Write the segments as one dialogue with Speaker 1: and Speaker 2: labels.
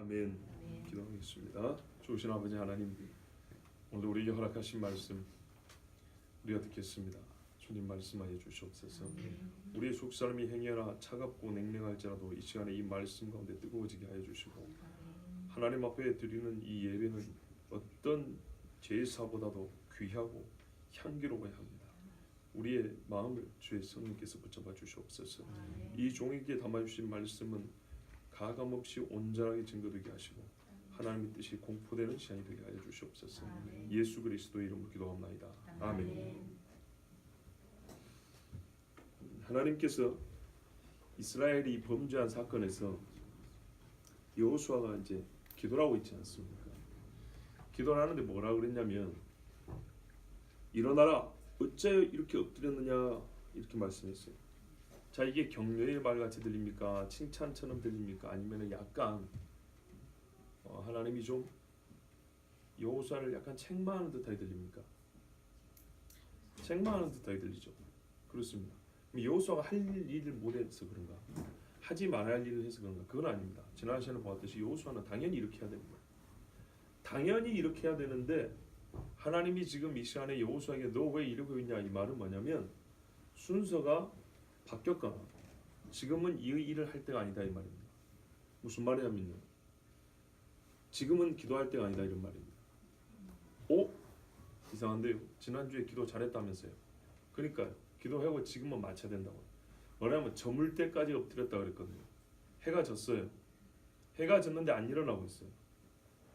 Speaker 1: 아멘. 기도하겠습니다. 좋으신 아버지 하나님, 오늘 우리에게 허락하신 말씀 우리가 듣겠습니다. 주님 말씀하여 주시옵소서. 우리의 속사람이 행여나 차갑고 냉랭할지라도 이 시간에 이 말씀 가운데 뜨거워지게 하여 주시고, 하나님 앞에 드리는 이 예배는 어떤 제사보다도 귀하고 향기로워야 합니다. 우리의 마음을 주의 성령께서 붙잡아 주시옵소서. 이 종에게 담아주신 말씀은 가감없이 온전하게 증거되게 하시고 하나님의 뜻이 공포되는 시간이 되게 하여 주시옵소서. 예수 그리스도의 이름으로 기도합나이다. 아멘. 하나님께서 이스라엘이 범죄한 사건에서 여호수아가 이제 기도를 하고 있지 않습니까? 기도를 하는데 뭐라 그랬냐면, 일어나라, 어째 이렇게 엎드렸느냐, 이렇게 말씀했어요. 자, 이게 격려의 말 같이 들립니까? 칭찬처럼 들립니까? 아니면 약간 하나님이 좀 여호수아를 약간 책망하는 듯하게 들립니까? 책망하는 듯하게 들리죠. 그렇습니다. 여호수아가 할 일을 못해서 그런가? 하지 말아야 할 일을 해서 그런가? 그건 아닙니다. 지난 시간에 보았듯이 여호수아는 당연히 이렇게 해야 됩니다. 당연히 이렇게 해야 되는데, 하나님이 지금 이 시간에 여호수아에게 너 왜 이러고 있냐, 이 말은 뭐냐면 순서가 바뀌었거나 지금은 이 일을 할 때가 아니다, 이 말입니다. 무슨 말이냐면요, 지금은 기도할 때가 아니다, 이런 말입니다. 이상한데요? 지난주에 기도 잘했다면서요? 그러니까요, 기도하고 지금은 맞춰야 된다고. 뭐냐면 저물 때까지 엎드렸다 그랬거든요. 해가 졌어요. 해가 졌는데 안 일어나고 있어요.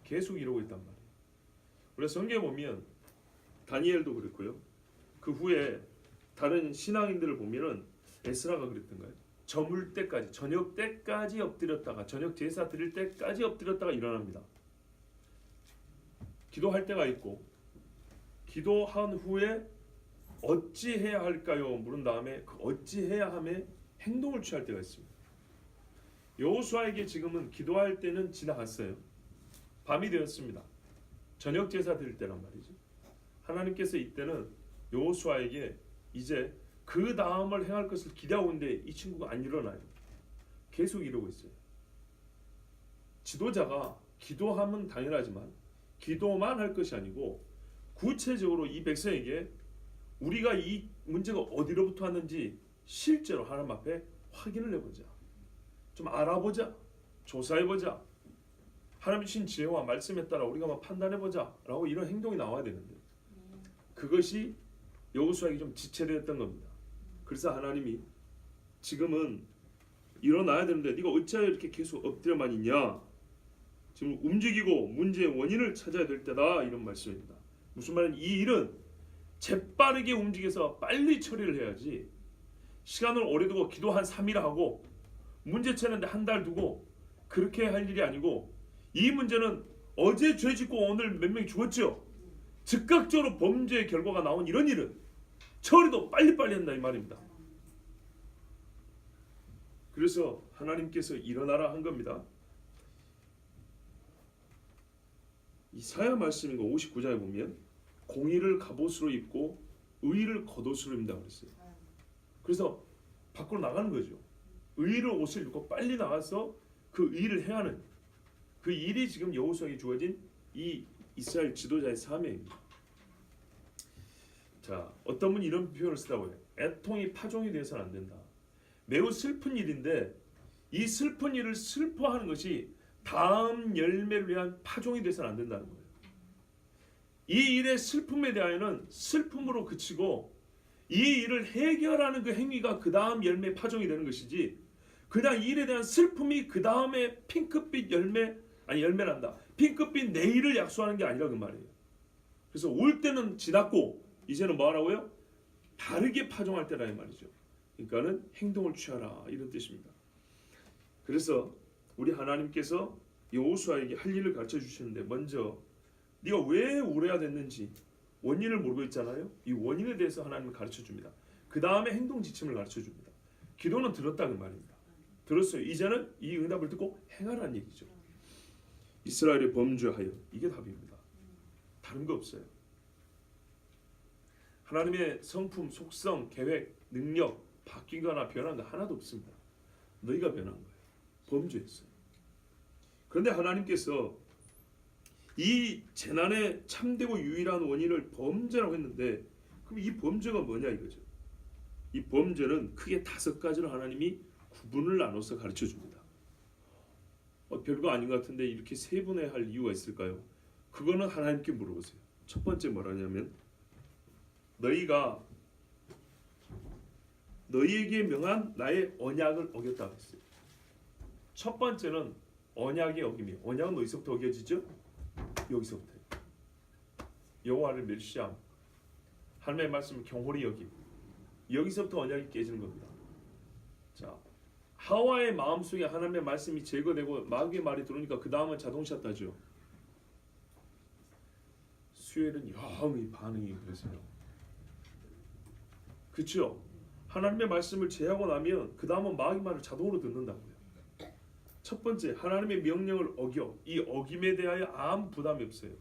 Speaker 1: 계속 이러고 있단 말이에요. 그래서 성경에 보면 다니엘도 그랬고요, 그 후에 다른 신앙인들을 보면은 에스라가 그랬던가요? 저물 때까지, 저녁 때까지 엎드렸다가, 저녁 제사 드릴 때까지 엎드렸다가 일어납니다. 기도할 때가 있고, 기도한 후에 어찌해야 할까요? 물은 다음에 그 어찌해야 함에 행동을 취할 때가 있습니다. 여호수아에게 지금은 기도할 때는 지나갔어요. 밤이 되었습니다. 저녁 제사 드릴 때란 말이죠. 하나님께서 이때는 여호수아에게 이제 그 다음을 행할 것을 기대하고 있는데 이 친구가 안 일어나요. 계속 이러고 있어요. 지도자가 기도하면 당연하지만 기도만 할 것이 아니고 구체적으로 이 백성에게 우리가 이 문제가 어디로부터 왔는지 실제로 하나님 앞에 확인을 해보자, 좀 알아보자, 조사해보자, 하나님 주신 지혜와 말씀에 따라 우리가 막 판단해보자 라고 이런 행동이 나와야 되는데, 그것이 여호수아에게 좀 지체되었던 겁니다. 그래서 하나님이 지금은 일어나야 되는데 네가 어찌하여 이렇게 계속 엎드려만 있냐, 지금 움직이고 문제의 원인을 찾아야 될 때다, 이런 말씀입니다. 무슨 말이냐, 이 일은 재빠르게 움직여서 빨리 처리를 해야지, 시간을 오래 두고 기도 한 3일 하고 문제 찾는데 한 달 두고 그렇게 할 일이 아니고, 이 문제는 어제 죄 짓고 오늘 몇 명이 죽었죠. 즉각적으로 범죄의 결과가 나온 이런 일은 처리도 빨리빨리 한다, 이 말입니다. 그래서 하나님께서 일어나라 한 겁니다. 이사야 말씀인 거 59장에 보면 공의를 갑옷으로 입고 의를 겉옷으로 입는다 그랬어요. 그래서 밖으로 나가는 거죠. 의를 옷을 입고 빨리 나가서 그 일을 해야 하는, 그 일이 지금 여호수아에게 주어진 이 이스라엘 지도자의 사명입니다. 자, 어떤 분이 이런 표현을 쓰라고 해요. 애통이 파종이 되어서는 안 된다. 매우 슬픈 일인데 이 슬픈 일을 슬퍼하는 것이 다음 열매를 위한 파종이 되어서는 안 된다는 거예요. 이 일의 슬픔에 대하여는 슬픔으로 그치고 이 일을 해결하는 그 행위가 그 다음 열매 파종이 되는 것이지, 그냥 이 일에 대한 슬픔이 그 다음에 핑크빛 열매, 아니 열매란다, 핑크빛 내일을 약속하는 게 아니라 그 말이에요. 그래서 올 때는 지났고 이제는 뭐 하라고요? 다르게 파종할 때라 이 말이죠. 그러니까는 행동을 취하라, 이런 뜻입니다. 그래서 우리 하나님께서 여호수아에게 할 일을 가르쳐 주시는데, 먼저 네가 왜 우려야 됐는지 원인을 모르고 있잖아요. 이 원인에 대해서 하나님은 가르쳐 줍니다. 그 다음에 행동 지침을 가르쳐 줍니다. 기도는 들었다 그 말입니다. 들었어요. 이제는 이 응답을 듣고 행하라는 얘기죠. 이스라엘의 범죄하여, 이게 답입니다. 다른 거 없어요. 하나님의 성품, 속성, 계획, 능력 바뀌거나 변한 거 하나도 없습니다. 너희가 변한 거예요. 범죄했어요. 그런데 하나님께서 이 재난의 참되고 유일한 원인을 범죄라고 했는데, 그럼 이 범죄가 뭐냐 이거죠. 이 범죄는 크게 5가지로 하나님이 구분을 나눠서 가르쳐 줍니다. 별거 아닌 것 같은데 이렇게 세분화할 이유가 있을까요? 그거는 하나님께 물어보세요. 첫 번째 뭐라냐면, 너희가 너희에게 명한 나의 언약을 어겼다고 했어요. 첫 번째는 언약의 어김이에요. 언약은 어디서부터 어겨지죠? 여기서부터. 여호와를 멸시함, 하나님의 말씀을 경홀히 여김. 여기서부터 언약이 깨지는 겁니다. 자, 하와의 마음속에 하나님의 말씀이 제거되고 마귀의 말이 들어오니까 그 다음은 자동차 따죠. 수엘은 영이 반응이 그러세요. 그렇죠? 하나님의 말씀을 제하고 나면 그 다음은 마귀의 말을 자동으로 듣는다고요. 첫 번째, 하나님의 명령을 어겨. 이 어김에 대하여 아무 부담이 없어요.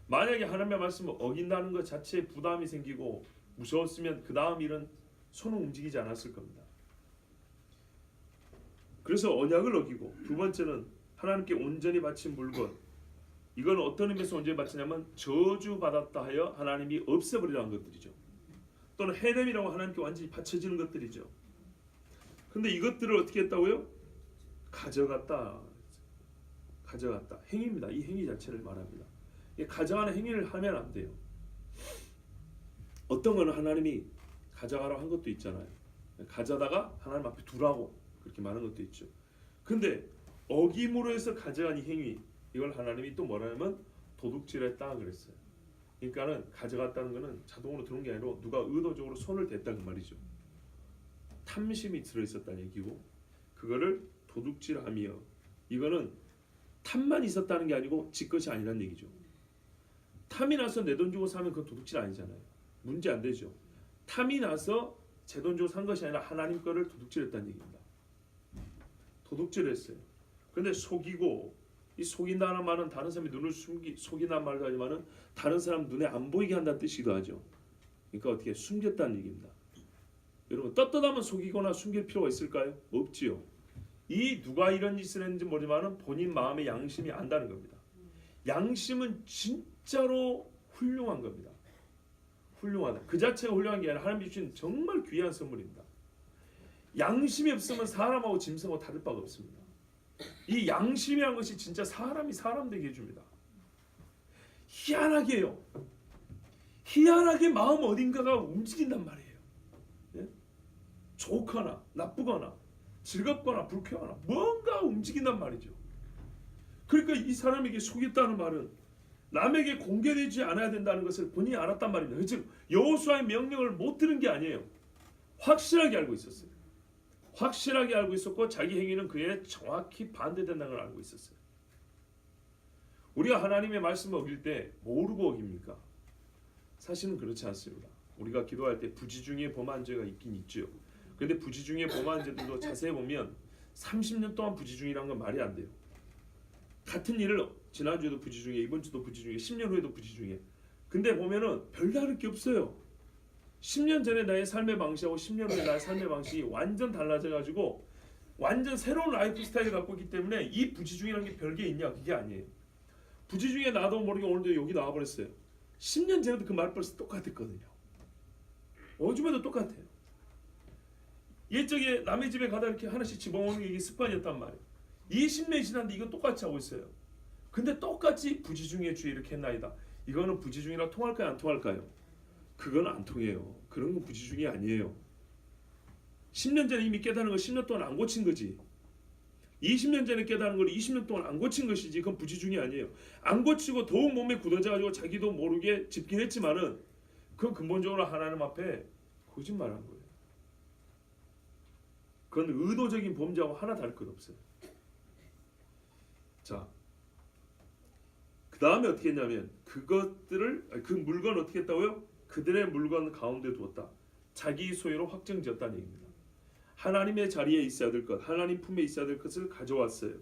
Speaker 1: 만약에 하나님의 말씀을 어긴다는 것 자체에 부담이 생기고 무서웠으면 그 다음 일은 손을 움직이지 않았을 겁니다. 그래서 언약을 어기고, 두 번째는 하나님께 온전히 바친 물건. 이건 어떤 의미에서 온전히 바치냐면 저주받았다 하여 하나님이 없애버리라는 것들이죠. 또는 해냄이라고 하나님께 완전히 바쳐지는 것들이죠. 근데 이것들을 어떻게 했다고요? 가져갔다. 행위입니다. 이 행위 자체를 말합니다. 가져가는 행위를 하면 안 돼요. 어떤 거는 하나님이 가져가라고 한 것도 있잖아요. 가져다가 하나님 앞에 두라고 그렇게 말한 것도 있죠. 근데 어김으로 해서 가져간 이 행위, 이걸 하나님이 또 뭐라냐면 도둑질했다 그랬어요. 그러니까는 가져갔다는 거는 자동으로 들어온 게 아니라 누가 의도적으로 손을 댔다 그 말이죠. 탐심이 들어있었다는 얘기고, 그거를 도둑질하며, 이거는 탐만 있었다는 게 아니고 지 것이 아니라는 얘기죠. 탐이 나서 내 돈 주고 사면 그건 도둑질 아니잖아요. 문제 안 되죠. 탐이 나서 제 돈 주고 산 것이 아니라 하나님 거를 도둑질했다는 얘기입니다. 도둑질했어요. 그런데 속이고, 이 속인다는 말은 다른 사람의 눈을 속인다는 말도 하지만은 다른 사람 눈에 안 보이게 한다는 뜻이기도 하죠. 그러니까 어떻게 숨겼다는 얘기입니다. 여러분, 떳떳하면 속이거나 숨길 필요가 있을까요? 없지요. 이 누가 이런 짓을 했는지 모르지만은 본인 마음의 양심이 안다는 겁니다. 양심은 진짜로 훌륭한 겁니다. 훌륭하다. 그 자체가 훌륭한 게 아니라 하나님이 주신 정말 귀한 선물입니다. 양심이 없으면 사람하고 짐승하고 다를 바가 없습니다. 이 양심이란 것이 진짜 사람이 사람 되게 해줍니다. 희한하게요. 희한하게 마음 어딘가가 움직인단 말이에요. 예? 좋거나 나쁘거나 즐겁거나 불쾌하거나 뭔가 움직인단 말이죠. 그러니까 이 사람에게 속였다는 말은 남에게 공개되지 않아야 된다는 것을 본인이 알았단 말입니다. 즉 여호수아의 명령을 못 들은 게 아니에요. 확실하게 알고 있었어요. 확실하게 알고 있었고 자기 행위는 그에 정확히 반대된다는 걸 알고 있었어요. 우리가 하나님의 말씀을 어길 때 모르고 어깁니까? 사실은 그렇지 않습니다. 우리가 기도할 때 부지 중에 범한 죄가 있긴 있죠. 그런데 부지 중에 범한 죄들도 자세히 보면 30년 동안 부지 중이라는 건 말이 안 돼요. 같은 일을 지난주에도 부지 중에, 이번 주도 부지 중에, 10년 후에도 부지 중에. 근데 보면은 별다를 게 없어요. 10년 전에 나의 삶의 방식하고 10년 후에 나의 삶의 방식이 완전 달라져가지고 완전 새로운 라이프 스타일을 갖고 있기 때문에 이 부지중이라는 게 별게 있냐? 그게 아니에요. 부지중에 나도 모르게 오늘도 여기 나와버렸어요. 10년 전에도 그 말버릇이 똑같았거든요. 요즘에도 똑같아요. 옛적에 남의 집에 가다 이렇게 하나씩 집어먹는 게 이게 습관이었단 말이에요. 20년이 지났는데 이건 똑같이 하고 있어요. 근데 똑같이 부지중의 주의 이렇게 했나이다. 이거는 부지중이랑 통할까요? 안 통할까요? 그건 안 통해요. 그런 건 부지중이 아니에요. 10년 전에 이미 깨달은 걸 10년 동안 안 고친 거지. 20년 전에 깨달은 걸 20년 동안 안 고친 것이지. 그건 부지중이 아니에요. 안 고치고 더욱 몸에 굳어져가지고 자기도 모르게 짚긴 했지만은 그건 근본적으로 하나님 앞에 거짓말한 거예요. 그건 의도적인 범죄하고 하나 다를 것 없어요. 자, 그 다음에 어떻게 했냐면 그것들을, 그 물건을 어떻게 했다고요? 그들의 물건 가운데 두었다. 자기 소유로 확정지었다는 얘기입니다. 하나님의 자리에 있어야 될 것, 하나님 품에 있어야 될 것을 가져왔어요.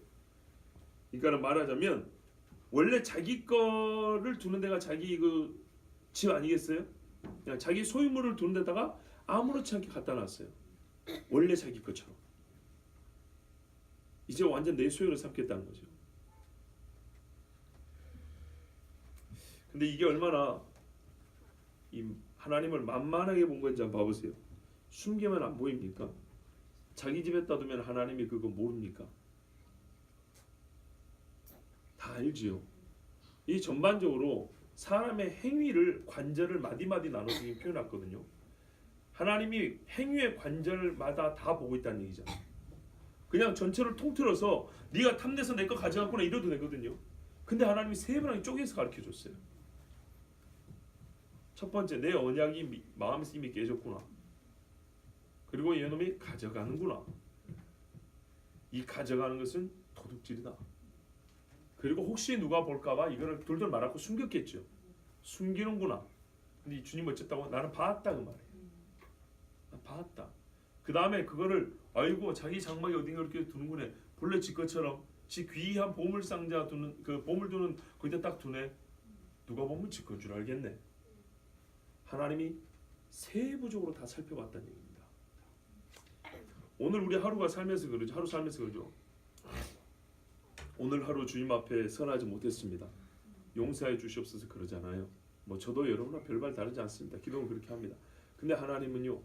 Speaker 1: 그러니까 말하자면 원래 자기 거를 두는 데가 자기 그 집 아니겠어요? 그냥 자기 소유물을 두는 데다가 아무렇지 않게 갖다 놨어요. 원래 자기 것처럼. 이제 완전 내 소유를 삼겠다는 거죠. 근데 이게 얼마나 이 하나님을 만만하게 본 건지 한번 봐보세요. 숨기면 안 보입니까? 자기 집에다 두면 하나님이 그거 모릅니까? 다 알지요. 이 전반적으로 사람의 행위를 관절을 마디마디 나눠서 표현했거든요. 하나님이 행위의 관절마다 다 보고 있다는 얘기잖아요. 그냥 전체를 통틀어서 네가 탐내서 내 거 가져갔구나 이래도 되거든요. 근데 하나님이 세분하게 쪼개서 가르쳐줬어요. 첫 번째, 내 언약이 마음에서 이미 깨졌구나. 그리고 이놈이 가져가는구나. 이 가져가는 것은 도둑질이다. 그리고 혹시 누가 볼까봐 이거를 돌돌 말하고 숨겼겠죠. 숨기는구나. 근데 이 주님 어쨌다고? 나는 봤다 그 말이에요. 봤다. 그 다음에 그거를 아이고 자기 장막에 어딘가 이렇게 두는구네. 본래 지 것처럼 지 귀한 보물 상자 두는 그 보물 두는 거기다 딱 두네. 누가 보면 지 건 줄 알겠네. 하나님이 세부적으로 다 살펴봤다는 얘기입니다. 오늘 우리 하루가 살면서 그러죠. 하루 살면서 그러죠. 오늘 하루 주님 앞에 선하지 못했습니다. 용서해 주시옵소서 그러잖아요. 뭐 저도 여러분과 별반 다르지 않습니다. 기도는 그렇게 합니다. 근데 하나님은요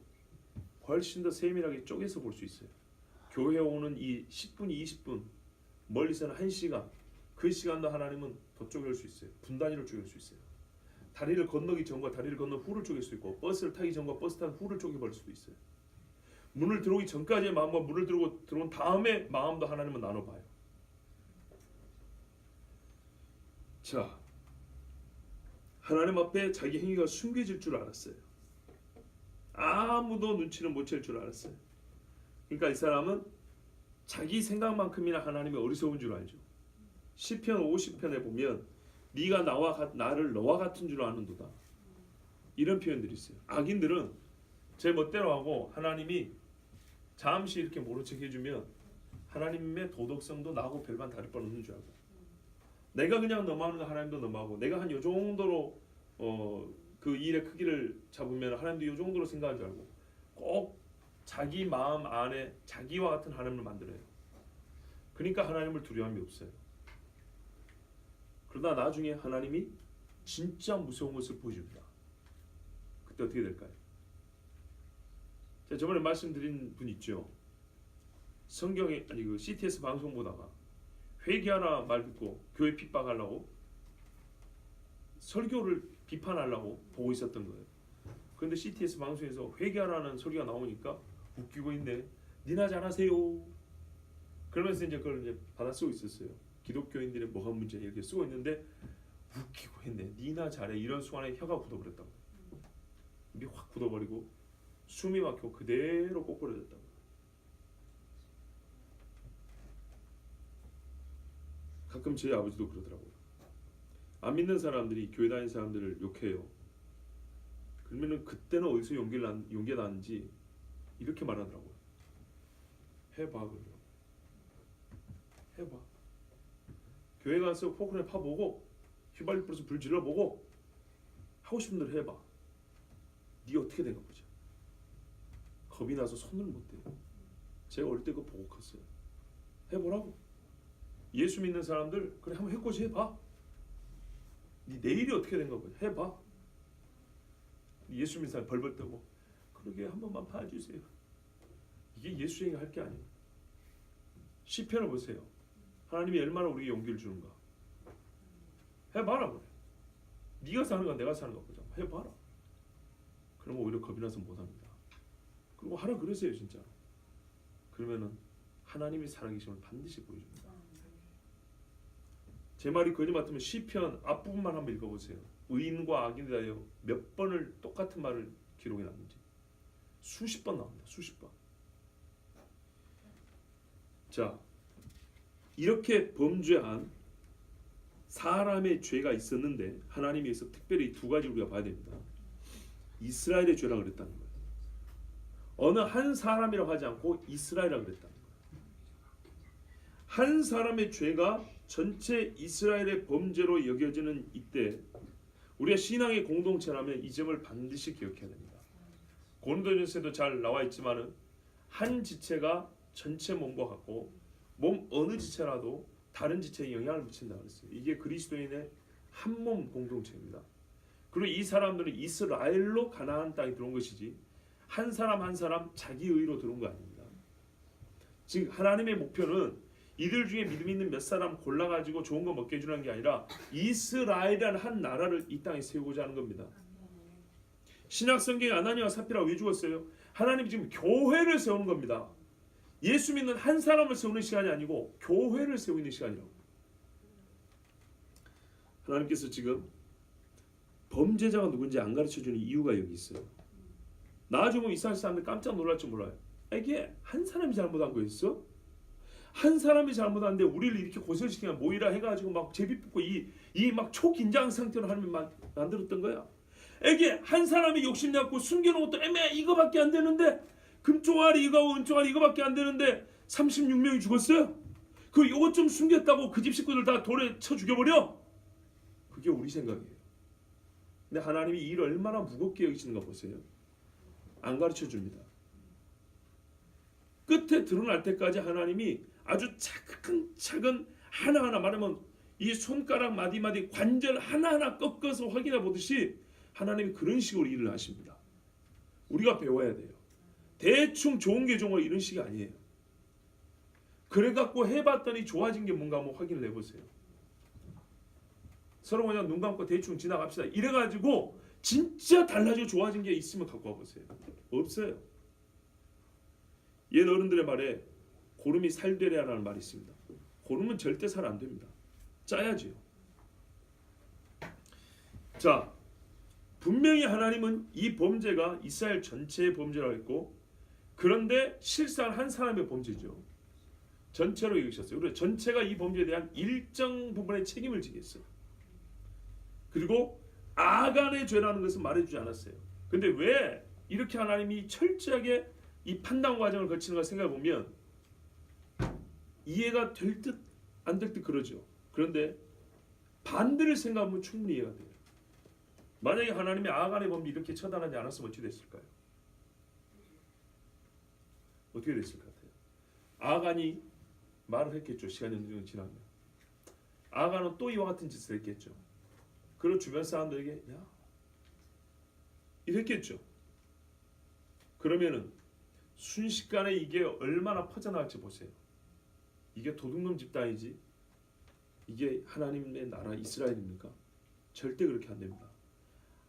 Speaker 1: 훨씬 더 세밀하게 쪼개서 볼 수 있어요. 교회 오는 이 10분, 20분 멀리서는 1시간 그 시간도 하나님은 더 쪼갤 수 있어요. 분 단위로 쪼갤 수 있어요. 다리를 건너기 전과 다리를 건너 후를 쪼갤 수 있고 버스를 타기 전과 버스 탄 후를 쪼개버릴 수도 있어요. 문을 들어오기 전까지의 마음과 문을 들어온 다음에 마음도 하나님은 나눠봐요. 자, 하나님 앞에 자기 행위가 숨겨질 줄 알았어요. 아무도 눈치를 못 챌 줄 알았어요. 그러니까 이 사람은 자기 생각만큼이나 하나님이 어리석은 줄 알죠. 시편 50편에 보면 네가 나를 너와 같은 줄 아는도다. 이런 표현들이 있어요. 악인들은 제 멋대로 하고 하나님이 잠시 이렇게 모른 척 해주면 하나님의 도덕성도 나하고 별반 다를 바 없는 줄 알고 내가 그냥 넘어가는 거 하나님도 넘어가고 내가 한 요 정도로 그 일의 크기를 잡으면 하나님도 요 정도로 생각하는 줄 알고 꼭 자기 마음 안에 자기와 같은 하나님을 만들어요. 그러니까 하나님을 두려움이 없어요. 그러다 나중에 하나님이 진짜 무서운 것을 보여줍니다. 그때 어떻게 될까요? 제가 저번에 말씀드린 분 있죠. 성경에 아니 그 CTS 방송 보다가 회개하라 말 듣고 교회 핍박하려고 설교를 비판하려고 보고 있었던 거예요. 그런데 CTS 방송에서 회개하라는 소리가 나오니까 웃기고 있네. 니나 잘하세요. 그러면서 이제 그걸 이제 받아 쓰고 있었어요. 기독교인들의 뭐가 문제 이렇게 쓰고 있는데 웃기고 했네. 니나 잘해. 이런 순간에 혀가 굳어버렸다고. 입이 확 굳어버리고 숨이 막히고 그대로 꼬꾸라졌다고. 가끔 제 아버지도 그러더라고요. 안 믿는 사람들이 교회 다니는 사람들을 욕해요. 그러면은 그때는 어디서 용기가 나는지 이렇게 말하더라고요. 해봐 그러면. 해봐. 교회 가서 포크레인 파보고 휘발유 불어서 불 질러보고 하고 싶은 대로 해봐. 네 어떻게 된가 보자. 겁이 나서 손을 못 대요. 제가 어릴 때 그거 보고 컸어요. 해보라고. 예수 믿는 사람들 그래 한번 해코지 해봐. 네 내일이 어떻게 된가 보자. 해봐. 예수 믿는 사람 벌벌 떠고 그러게 한 번만 봐주세요. 이게 예수에게 할 게 아니에요. 시편을 보세요. 하나님이 얼마나 우리에게 용기를 주는가. 해봐라 그래. 네가 사는 건 내가 사는 거 보자. 해봐라. 그러면 오히려 겁이 나서 못합니다. 그리고 하라 그러세요 진짜. 그러면은 하나님이 살아계심을 반드시 보여줍니다. 제 말이 거짓 같으면 시편 앞부분만 한번 읽어보세요. 의인과 악인에 대하여 몇 번을 똑같은 말을 기록해 놨는지 수십 번 나옵니다. 수십 번. 자, 이렇게 범죄한 사람의 죄가 있었는데 하나님이 여기서 특별히 두 가지 우리가 봐야 됩니다. 이스라엘의 죄라고 그랬다는 거예요. 어느 한 사람이라고 하지 않고 이스라엘이라고 그랬다는 거예요. 한 사람의 죄가 전체 이스라엘의 범죄로 여겨지는 이때 우리가 신앙의 공동체라면 이 점을 반드시 기억해야 됩니다. 고린도전서에도 잘 나와 있지만은 한 지체가 전체 몸과 같고 몸 어느 지체라도 다른 지체에 영향을 미친다고 했어요. 이게 그리스도인의 한 몸 공동체입니다. 그리고 이 사람들은 이스라엘로 가나안 땅에 들어온 것이지 한 사람 한 사람 자기 의로 들어온 거 아닙니다. 즉 하나님의 목표는 이들 중에 믿음 있는 몇 사람 골라가지고 좋은 거 먹게 해주는 게 아니라 이스라엘이라는 한 나라를 이 땅에 세우고자 하는 겁니다. 신약 성경에 아나니아와 삽비라가 왜 죽었어요? 하나님이 지금 교회를 세우는 겁니다. 예수 믿는 한 사람을 세우는 시간이 아니고 교회를 세우는 시간이라고. 하나님께서 지금 범죄자가 누군지 안 가르쳐주는 이유가 여기 있어요. 나중에 이스라엘 사람들 깜짝 놀랄 줄 몰라요. 이게 한 사람이 잘못한 거였어? 한 사람이 잘못한데 우리를 이렇게 고생시키면 모이라 해가지고 막 제비뽑고 이 막 초긴장 상태로 하나님이 만들었던 거야. 이게 한 사람이 욕심내갖고 숨겨놓은 것도 애매 이거밖에 안 되는데 금쪽알이 이거하고 은쪽알이 이거밖에 안 되는데 36명이 죽었어요. 그 요것 좀 숨겼다고 그 집 식구들 다 돌에 쳐 죽여버려? 그게 우리 생각이에요. 근데 하나님이 이 일을 얼마나 무겁게 여기시는가 보세요. 안 가르쳐 줍니다. 끝에 드러날 때까지 하나님이 아주 차근차근 하나하나, 말하면 이 손가락 마디마디 관절 하나하나 꺾어서 확인해 보듯이 하나님이 그런 식으로 일을 하십니다. 우리가 배워야 돼요. 대충 좋은 게 좋은 거 이런 식이 아니에요. 그래갖고 해봤더니 좋아진 게 뭔가 한번 확인을 해보세요. 서로 그냥 눈 감고 대충 지나갑시다. 이래가지고 진짜 달라지고 좋아진 게 있으면 갖고 와보세요. 없어요. 옛 어른들의 말에 고름이 살되랴라는 말이 있습니다. 고름은 절대 살 안 됩니다. 짜야지요. 자, 분명히 하나님은 이 범죄가 이스라엘 전체의 범죄라고 했고, 그런데 실상 한 사람의 범죄죠. 전체로 여기셨어요. 그래서 전체가 이 범죄에 대한 일정 부분의 책임을 지겠어요. 그리고 아간의 죄라는 것은 말해주지 않았어요. 근데 왜 이렇게 하나님이 철저하게 이 판단 과정을 거치는 걸 생각해 보면 이해가 될 듯 안 될 듯 그러죠. 그런데 반대를 생각하면 충분히 이해가 돼요. 만약에 하나님이 아간의 범죄 이렇게 처단하지 않았으면 어떻게 됐을까요? 어떻게 됐을 것 같아요? 아간이 말을 했겠죠. 시간이 어느 정도 지나면 아간은 또 이와 같은 짓을 했겠죠. 그리고 주변 사람들에게 야 이랬겠죠. 그러면은 순식간에 이게 얼마나 퍼져나갈지 보세요. 이게 도둑놈 집단이지 이게 하나님의 나라 이스라엘입니까? 절대 그렇게 안 됩니다.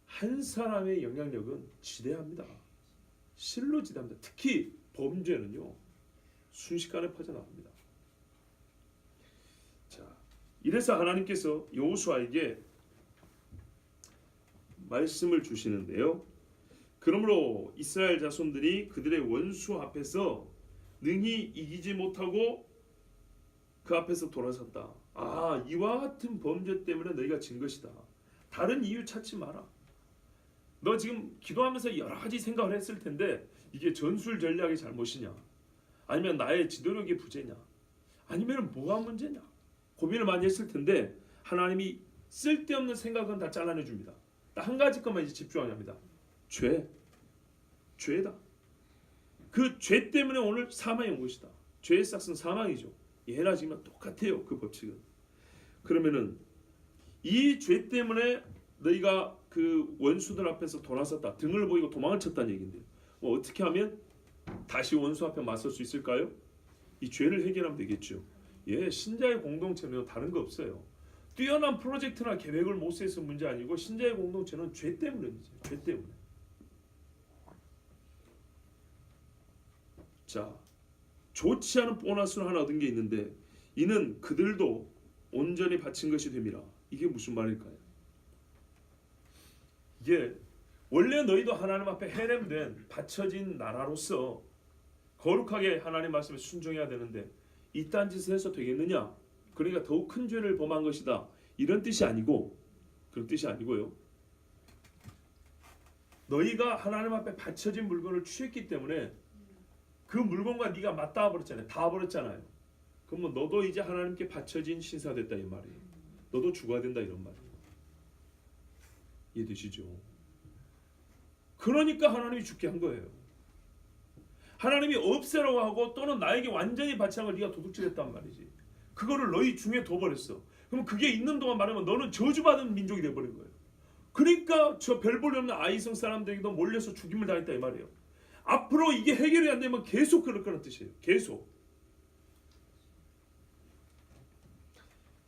Speaker 1: 한 사람의 영향력은 지대합니다. 실로 지대합니다. 특히 범죄는요 순식간에 퍼져나갑니다. 자, 이래서 하나님께서 여호수아에게 말씀을 주시는데요. 그러므로 이스라엘 자손들이 그들의 원수 앞에서 능히 이기지 못하고 그 앞에서 돌아섰다. 아, 이와 같은 범죄 때문에 너희가 진 것이다. 다른 이유 찾지 마라. 너 지금 기도하면서 여러 가지 생각을 했을 텐데 이게 전술 전략의 잘못이냐, 아니면 나의 지도력의 부재냐, 아니면 뭐가 문제냐 고민을 많이 했을 텐데 하나님이 쓸데없는 생각은 다 잘라내 줍니다. 딱 한 가지 것만 이제 집중합니다. 죄다. 그 죄 때문에 오늘 사망이 온 것이다. 죄의 싹은 사망이죠. 예나 지금은 똑같아요. 그 법칙은. 그러면은 이 죄 때문에 너희가 그 원수들 앞에서 돌아섰다, 등을 보이고 도망을 쳤다는 얘기인데요. 어떻게 하면 다시 원수 앞에 맞설 수 있을까요? 이 죄를 해결하면 되겠죠. 예, 신자의 공동체는 다른 거 없어요. 뛰어난 프로젝트나 계획을 못 세서 문제 아니고 신자의 공동체는 죄 때문이죠. 죄 때문에. 자, 좋지 않은 보너스를 하나 얻은 게 있는데 이는 그들도 온전히 바친 것이 됨이라. 이게 무슨 말일까요? 이게 원래 너희도 하나님 앞에 해냄된 바쳐진 나라로서 거룩하게 하나님 말씀에 순종해야 되는데 이딴 짓을 해서 되겠느냐? 그러니까 더욱 큰 죄를 범한 것이다. 이런 뜻이 아니고, 그런 뜻이 아니고요. 너희가 하나님 앞에 바쳐진 물건을 취했기 때문에 그 물건과 네가 맞닿아 버렸잖아요. 다 버렸잖아요. 그러면 너도 이제 하나님께 바쳐진 신사 됐다 이 말이에요. 너도 죽어야 된다 이런 말이에요. 이해되시죠? 그러니까 하나님이 죽게 한 거예요. 하나님이 없애라고 하고 또는 나에게 완전히 바치는 걸 네가 도둑질했단 말이지. 그거를 너희 중에 둬버렸어. 그럼 그게 있는 동안 말하면 너는 저주받은 민족이 되어버린 거예요. 그러니까 저 별 볼일 없는 아이성 사람들에게도 몰려서 죽임을 당했다 이 말이에요. 앞으로 이게 해결이 안 되면 계속 그럴 거라는 뜻이에요. 계속.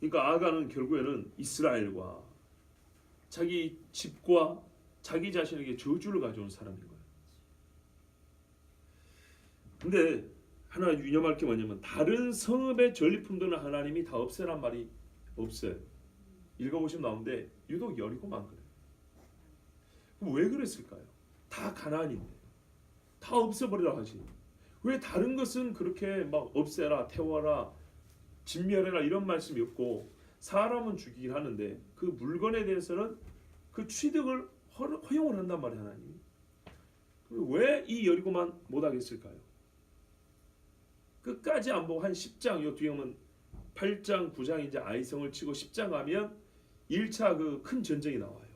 Speaker 1: 그러니까 아간은 결국에는 이스라엘과 자기 집과 자기 자신에게 저주를 가져온 사람인 거예요. 근데 하나 유념할 게 뭐냐면 다른 성읍의 전리품들은 하나님이 다 없애란 말이 없어요. 읽어보시면 나오는데 유독 여리고만 그래요. 그럼 왜 그랬을까요? 다 가나안인데 다 없애버리라 하지. 왜 다른 것은 그렇게 막 없애라 태워라 진멸해라 이런 말씀이 없고 사람은 죽이긴 하는데 그 물건에 대해서는 그 취득을 허용을 한단 말이에요. 하나님이. 왜 이 여리고만 못하겠을까요? 끝까지 안 보고 한 10장 요 뒤에 오면 8장 9장 이제 아이성을 치고 10장 가면 1차 그 큰 전쟁이 나와요.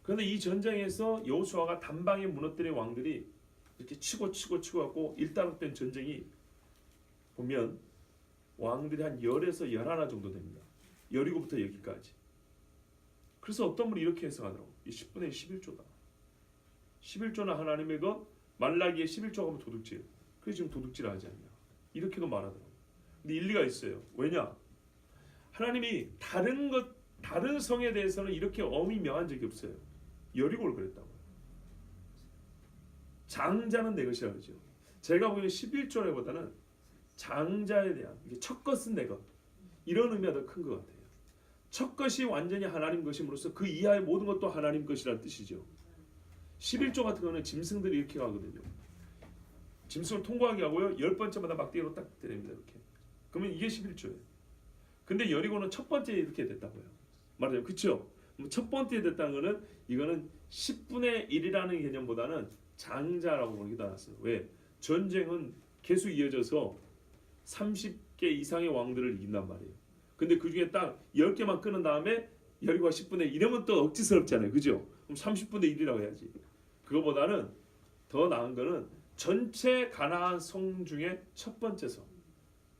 Speaker 1: 그런데 이 전쟁에서 여호수아가 단방에 무너뜨린 왕들이 이렇게 치고 갖고 일단락된 전쟁이 보면 왕들이 한 10에서 11 정도 됩니다. 여리고부터 여기까지. 그래서 어떤 분이 이렇게 해석하더라고. 이 10분의 11조다. 11조나 하나님의 것 말라기에 11조가 하면 도둑질. 그래서 지금 도둑질 하지 않냐. 이렇게도 말하더라고. 근데 일리가 있어요. 왜냐? 하나님이 다른 성에 대해서는 이렇게 엄히 명한 적이 없어요. 여리고를 그랬다고요. 장자는 내 것이라 그러죠. 제가 보기엔 11조라기보다는 장자에 대한 첫 것은 내 것. 이런 의미가 더 큰 것 같아요. 첫 것이 완전히 하나님 것임으로써 그 이하의 모든 것도 하나님 것이라는 뜻이죠. 11조 같은 경우는 짐승들이 이렇게 가거든요. 짐승을 통과하게 하고요. 10번째마다 막대기로 딱 때립니다. 이렇게. 그러면 이게 11조예요. 근데 여리고는 첫 번째 이렇게 됐다고요. 말해요. 그렇죠? 첫 번째 됐다는 거는 이거는 10분의 1이라는 개념보다는 장자라고 보는 게 나왔어요. 왜? 전쟁은 계속 이어져서 30개 이상의 왕들을 이긴단 말이에요. 근데 그 중에 딱 10개만 끊은 다음에 여리고가 10분의 1 이러면 또 억지스럽잖아요. 그죠? 그럼 30분의 1이라고 해야지. 그거보다는 더 나은 거는 전체 가나안 성 중에 첫 번째 성.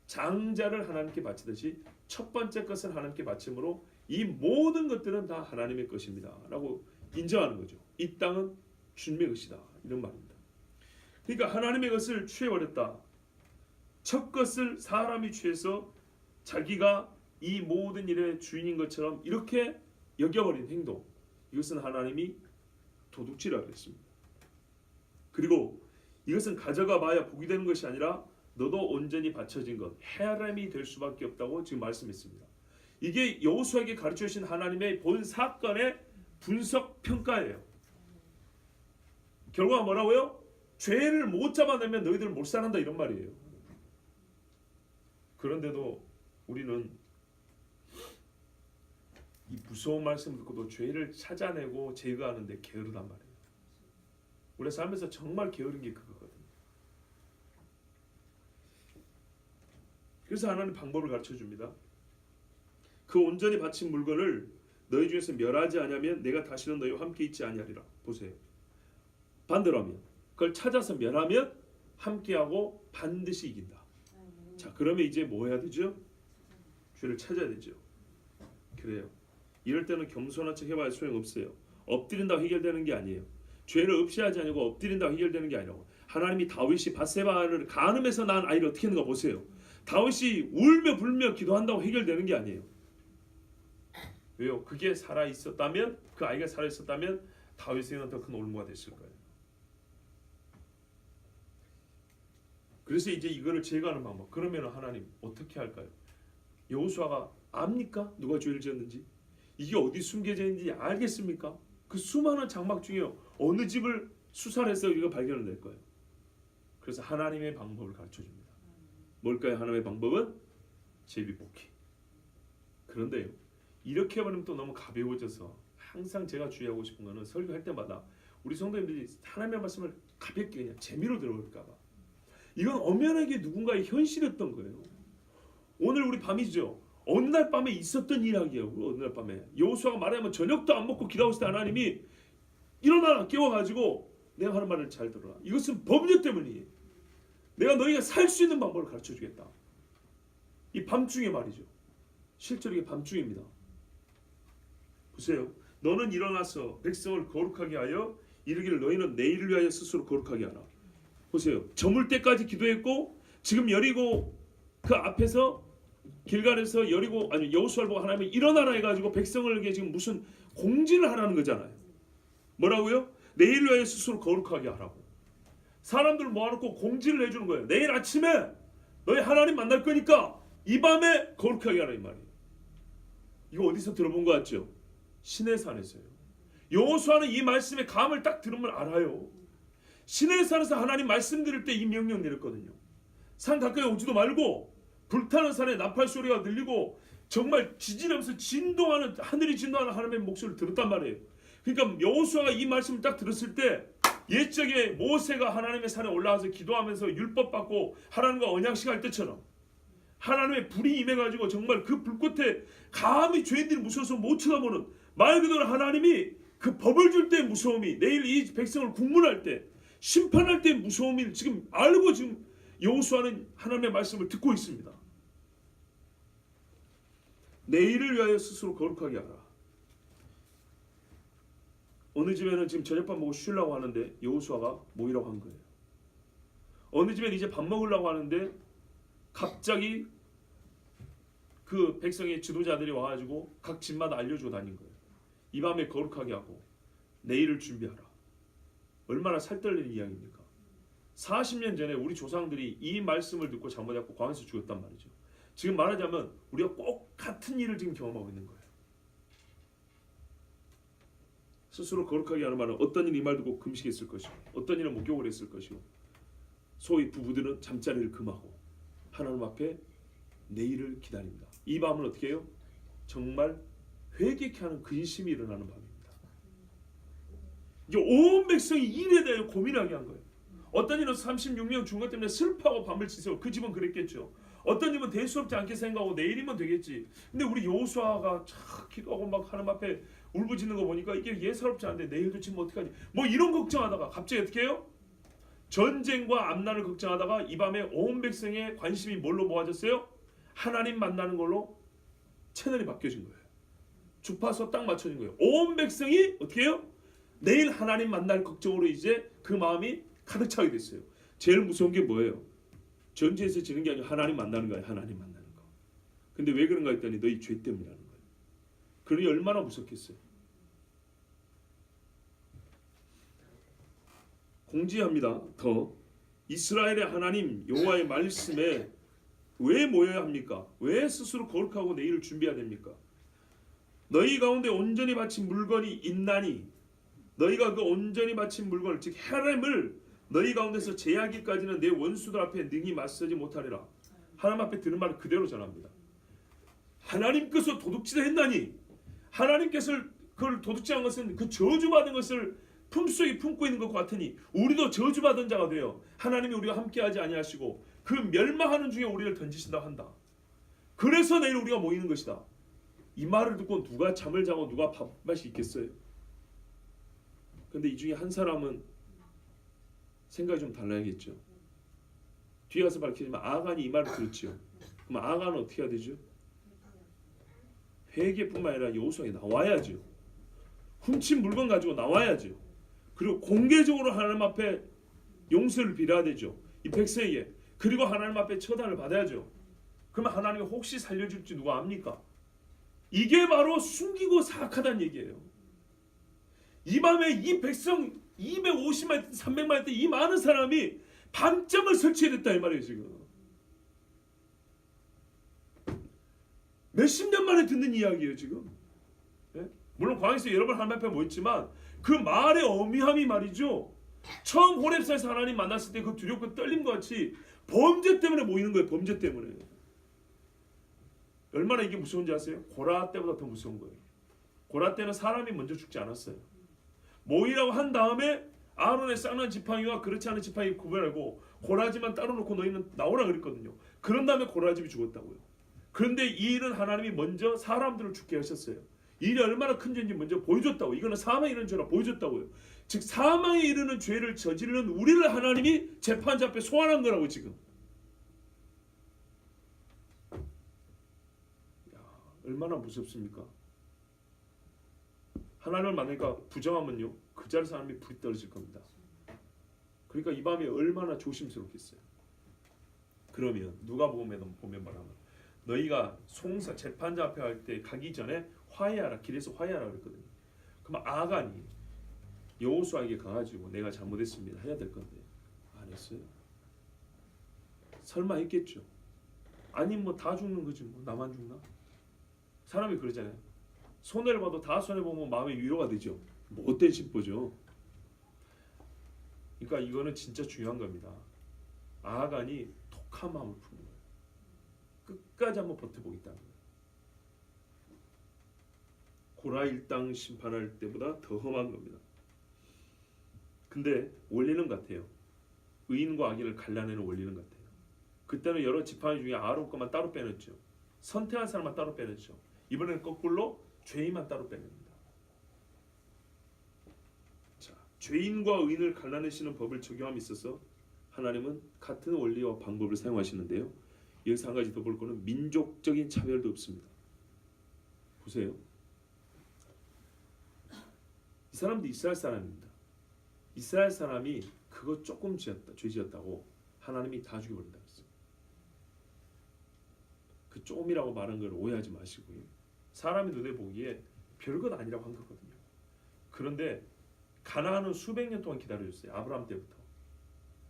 Speaker 1: 장자를 하나님께 바치듯이 첫 번째 것을 하나님께 바침으로 이 모든 것들은 다 하나님의 것입니다. 라고 인정하는 거죠. 이 땅은 주님의 것이다. 이런 말입니다. 그러니까 하나님의 것을 취해버렸다. 첫 것을 사람이 취해서 자기가 이 모든 일의 주인인 것처럼 이렇게 여겨버린 행동. 이것은 하나님이 도둑질하고 있습니다. 그리고 이것은 가져가 봐야 복이 되는 것이 아니라 너도 온전히 바쳐진 것, 헤아림이 될 수밖에 없다고 지금 말씀했습니다. 이게 여호수아에게 가르쳐 주신 하나님의 본 사건의 분석 평가예요. 결과가 뭐라고요? 죄를 못 잡아내면 너희들 못 살한다 이런 말이에요. 그런데도 우리는 이 무서운 말씀 듣고도 죄를 찾아내고 제거하는데 게으르단 말이에요. 우리 삶에서 정말 게으른 게 그거거든요. 그래서 하나님 방법을 가르쳐 줍니다. 그 온전히 바친 물건을 너희 중에서 멸하지 않으면 내가 다시는 너희와 함께 있지 아니하리라. 보세요. 반대로 하면 그걸 찾아서 멸하면 함께하고 반드시 이긴다. 자, 그러면 이제 뭐 해야 되죠? 죄를 찾아야 되죠. 그래요. 이럴 때는 겸손한 척 해봐야 소용없어요. 엎드린다고 해결되는 게 아니에요. 죄를 없이 하지 않고 엎드린다고 해결되는 게 아니라고. 하나님이 다윗이 밧세바를 간음해서 낳은 아이를 어떻게 했는가 보세요. 다윗이 울며 불며 기도한다고 해결되는 게 아니에요. 왜요? 그게 살아있었다면, 그 아이가 살아있었다면 다윗에게는 더 큰 올무가 됐을 거예요. 그래서 이제 이거를 제거하는 방법. 그러면 하나님 어떻게 할까요? 여호수아가 압니까? 누가 죄를 지었는지? 이게 어디 숨겨져 있는지 알겠습니까? 그 수많은 장막 중에 어느 집을 수사를 해서 우리가 발견을 낼 거예요. 그래서 하나님의 방법을 가르쳐 줍니다. 뭘까요? 하나님의 방법은 제비뽑기. 그런데요, 이렇게 해버리면 또 너무 가벼워져서 항상 제가 주의하고 싶은 거는 설교할 때마다 우리 성도님들이 하나님의 말씀을 가볍게 그냥 재미로 들어볼까 봐. 이건 엄연하게 누군가의 현실이었던 거예요. 오늘 우리 밤이죠. 어느 날 밤에 있었던 이야기예요. 어느 날 밤에 여호수아가 말하면 저녁도 안 먹고 기도하고 있을 때 하나님이 일어나라 깨워가지고 내가 하는 말을 잘 들어라. 이것은 법률 때문이에요. 내가 너희가 살 수 있는 방법을 가르쳐 주겠다. 이 밤중에 말이죠. 실제로 이게 밤중입니다. 보세요. 너는 일어나서 백성을 거룩하게 하여 이르기를 너희는 내일을 위하여 스스로 거룩하게 하라. 보세요. 저물 때까지 기도했고 지금 여리고 그 앞에서 길갈에서 여리고 아니 여호수아를 보고 하나님이 일어나라 해가지고 백성에게 지금 무슨 공지를 하라는 거잖아요. 뭐라고요? 내일을 위하여 스스로 거룩하게 하라고. 사람들 모아놓고 공지를 해주는 거예요. 내일 아침에 너희 하나님 만날 거니까 이 밤에 거룩하게 하라 이 말이에요. 이거 어디서 들어본 것 같죠? 시내산에서요. 여호수아는 이 말씀의 감을 딱 들으면 알아요. 시내산에서 하나님 말씀 들을 때 이 명령 내렸거든요. 산 가까이 오지도 말고 불타는 산에 나팔 소리가 들리고 정말 지진하면서 진동하는 하늘이 진동하는 하나님의 목소리를 들었단 말이에요. 그러니까 여호수아가 이 말씀을 딱 들었을 때 옛적에 모세가 하나님의 산에 올라가서 기도하면서 율법 받고 하나님과 언약식 할 때처럼 하나님의 불이 임해가지고 정말 그 불꽃에 감히 죄인들이 무서워서 못 쳐다보는 말 그대로 하나님이 그 법을 줄 때의 무서움이 내일 이 백성을 국문할 때 심판할 때의 무서움을 지금 알고 지금 여호수아는 하나님의 말씀을 듣고 있습니다. 내일을 위하여 스스로 거룩하게 하라. 어느 집에는 지금 저녁밥 먹고 쉬려고 하는데 여호수아가 모이라고 한 거예요. 어느 집에는 이제 밥 먹으려고 하는데 갑자기 그 백성의 지도자들이 와가지고 각 집마다 알려주고 다닌 거예요. 이 밤에 거룩하게 하고 내일을 준비하라. 얼마나 살떨리는 이야기입니까? 40년 전에 우리 조상들이 이 말씀을 듣고 잘못했고 광야에서 죽었단 말이죠. 지금 말하자면 우리가 꼭 같은 일을 지금 경험하고 있는 거예요. 스스로 거룩하게 하는 말은 어떤 일이 이 말 듣고 금식했을 것이고 어떤 일은 목욕을 했을 것이고 소위 부부들은 잠자리를 금하고 하나님 앞에 내일을 기다립니다. 이 밤은 어떻게 해요? 정말 회개케 하는 근심이 일어나는 밤입니다. 이제 온 백성이 일에 대해 고민하게 한 거예요. 어떤 일은 36명 죽은 것 때문에 슬퍼하고 밤을 지새고 그 집은 그랬겠죠. 어떤 집은 대수롭지 않게 생각하고 내일이면 되겠지. 근데 우리 여호수아가 참 기도하고 막 하나님 앞에 울부짖는 거 보니까 이게 예사롭지 않은데 내일도 지금 어떡하지? 뭐 이런 걱정하다가 갑자기 어떻게 해요? 전쟁과 암난을 걱정하다가 이 밤에 온 백성의 관심이 뭘로 모아졌어요? 하나님 만나는 걸로 채널이 바뀌어진 거예요. 주파수 딱 맞춰진 거예요. 온 백성이 어떻게 해요? 내일 하나님 만날 걱정으로 이제 그 마음이 가득 차게 됐어요. 제일 무서운 게 뭐예요? 전쟁에서 지는 게 아니라 하나님 만나는 거예요. 하나님 만나는 거. 근데 왜 그런가 했더니 너희 죄 때문이라는 거예요. 그러니 얼마나 무섭겠어요. 공지합니다. 더 이스라엘의 하나님 여호와의 말씀에 왜 모여야 합니까? 왜 스스로 거룩하고 내일을 준비해야 됩니까? 너희 가운데 온전히 바친 물건이 있나니 너희가 그 온전히 바친 물건을 즉 헤렘을 너희 가운데서 제하기까지는 내 원수들 앞에 능히 맞서지 못하리라. 하나님 앞에 들은 말을 그대로 전합니다. 하나님께서 도둑질을 했나니 하나님께서 그걸 도둑질한 것은 그 저주받은 것을 품속에 품고 있는 것 같으니 우리도 저주받은 자가 되어 하나님이 우리와 함께하지 아니하시고 그 멸망하는 중에 우리를 던지신다 한다. 그래서 내일 우리가 모이는 것이다. 이 말을 듣고 누가 잠을 자고 누가 밥맛이 있겠어요? 근데 이 중에 한 사람은 생각이 좀 달라야겠죠. 뒤에 가서 밝히지만 아간이 이 말을 들었죠. 그럼 아간은 어떻게 해야 되죠? 회개뿐만 아니라 여호수아에 나와야죠. 훔친 물건 가지고 나와야죠. 그리고 공개적으로 하나님 앞에 용서를 빌어야 되죠. 이 백성에게. 그리고 하나님 앞에 처단을 받아야죠. 그러면 하나님이 혹시 살려줄지 누가 압니까? 이게 바로 숨기고 사악하다는 얘기예요. 이 밤에 이 백성 250만 300만 때 이 많은 사람이 밤잠을 설치해야 됐다 이 말이에요. 지금 몇십 년 만에 듣는 이야기예요. 지금 물론 광야에서 여러 번 하나님 앞에 모였지만 그 말의 어미함이 말이죠. 처음 호렙산에서 하나님 만났을 때 그 두렵고 떨림과 같이 범죄 때문에 모이는 거예요. 범죄 때문에. 얼마나 이게 무서운지 아세요? 고라 때보다 더 무서운 거예요. 고라 때는 사람이 먼저 죽지 않았어요. 모이라고 한 다음에 아론의 쌍난 지팡이와 그렇지 않은 지팡이 구별하고 고라지만 따로 놓고 너희는 나오라 그랬거든요. 그런 다음에 고라집이 죽었다고요. 그런데 이 일은 하나님이 먼저 사람들을 죽게 하셨어요. 이 일이 얼마나 큰 죄인지 먼저 보여줬다고. 이거는 사망에 이르는 죄라 보여줬다고요. 즉 사망에 이르는 죄를 저지르는 우리를 하나님이 재판자 앞에 소환한 거라고 지금. 얼마나 무섭습니까? 하나님을 만나니까 부정하면요 그 자리 사람이 불이 떨어질 겁니다. 그러니까 이 밤에 얼마나 조심스럽겠어요. 그러면 누가복음에 보면 말하면 너희가 송사 재판자 앞에 갈 때 가기 전에 화해하라, 길에서 화해하라 그랬거든요. 그럼 아간이 여호수아에게 가가지고 내가 잘못했습니다 해야 될 건데 안 했어요. 설마 했겠죠. 아니 뭐 다 죽는 거지 뭐 나만 죽나? 사람이 그러잖아요. 손해를 봐도 다 손해 보면 마음의 위로가 되죠. 뭐 어때 싶어죠. 그러니까 이거는 진짜 중요한 겁니다. 아간이 독한 마음을 푸는 거예요. 끝까지 한번 버텨보겠다는 거예요. 고라 일당 심판할 때보다 더 험한 겁니다. 근데 원리는 같아요. 의인과 악인을 갈라내는 원리는 같아요. 그때는 여러 지팡이 중에 아론 것만 따로 빼냈죠. 선택한 사람만 따로 빼냈죠. 이번에는 거꾸로 죄인만 따로 빼냅니다. 자, 죄인과 의인을 갈라내시는 법을 적용함에 있어서 하나님은 같은 원리와 방법을 사용하시는데요. 여기서 한 가지 더 볼 거는 민족적인 차별도 없습니다. 보세요. 이 사람도 이스라엘 사람입니다. 이스라엘 사람이 그거 조금 지었다, 죄 지었다고 하나님이 다 죽여버린다 그랬어요. 그 조금이라고 말한 걸 오해하지 마시고요. 사람이 눈에 보기에 별것 아니라고 한 거거든요. 그런데 가나안은 수백 년 동안 기다려줬어요. 아브라함 때부터.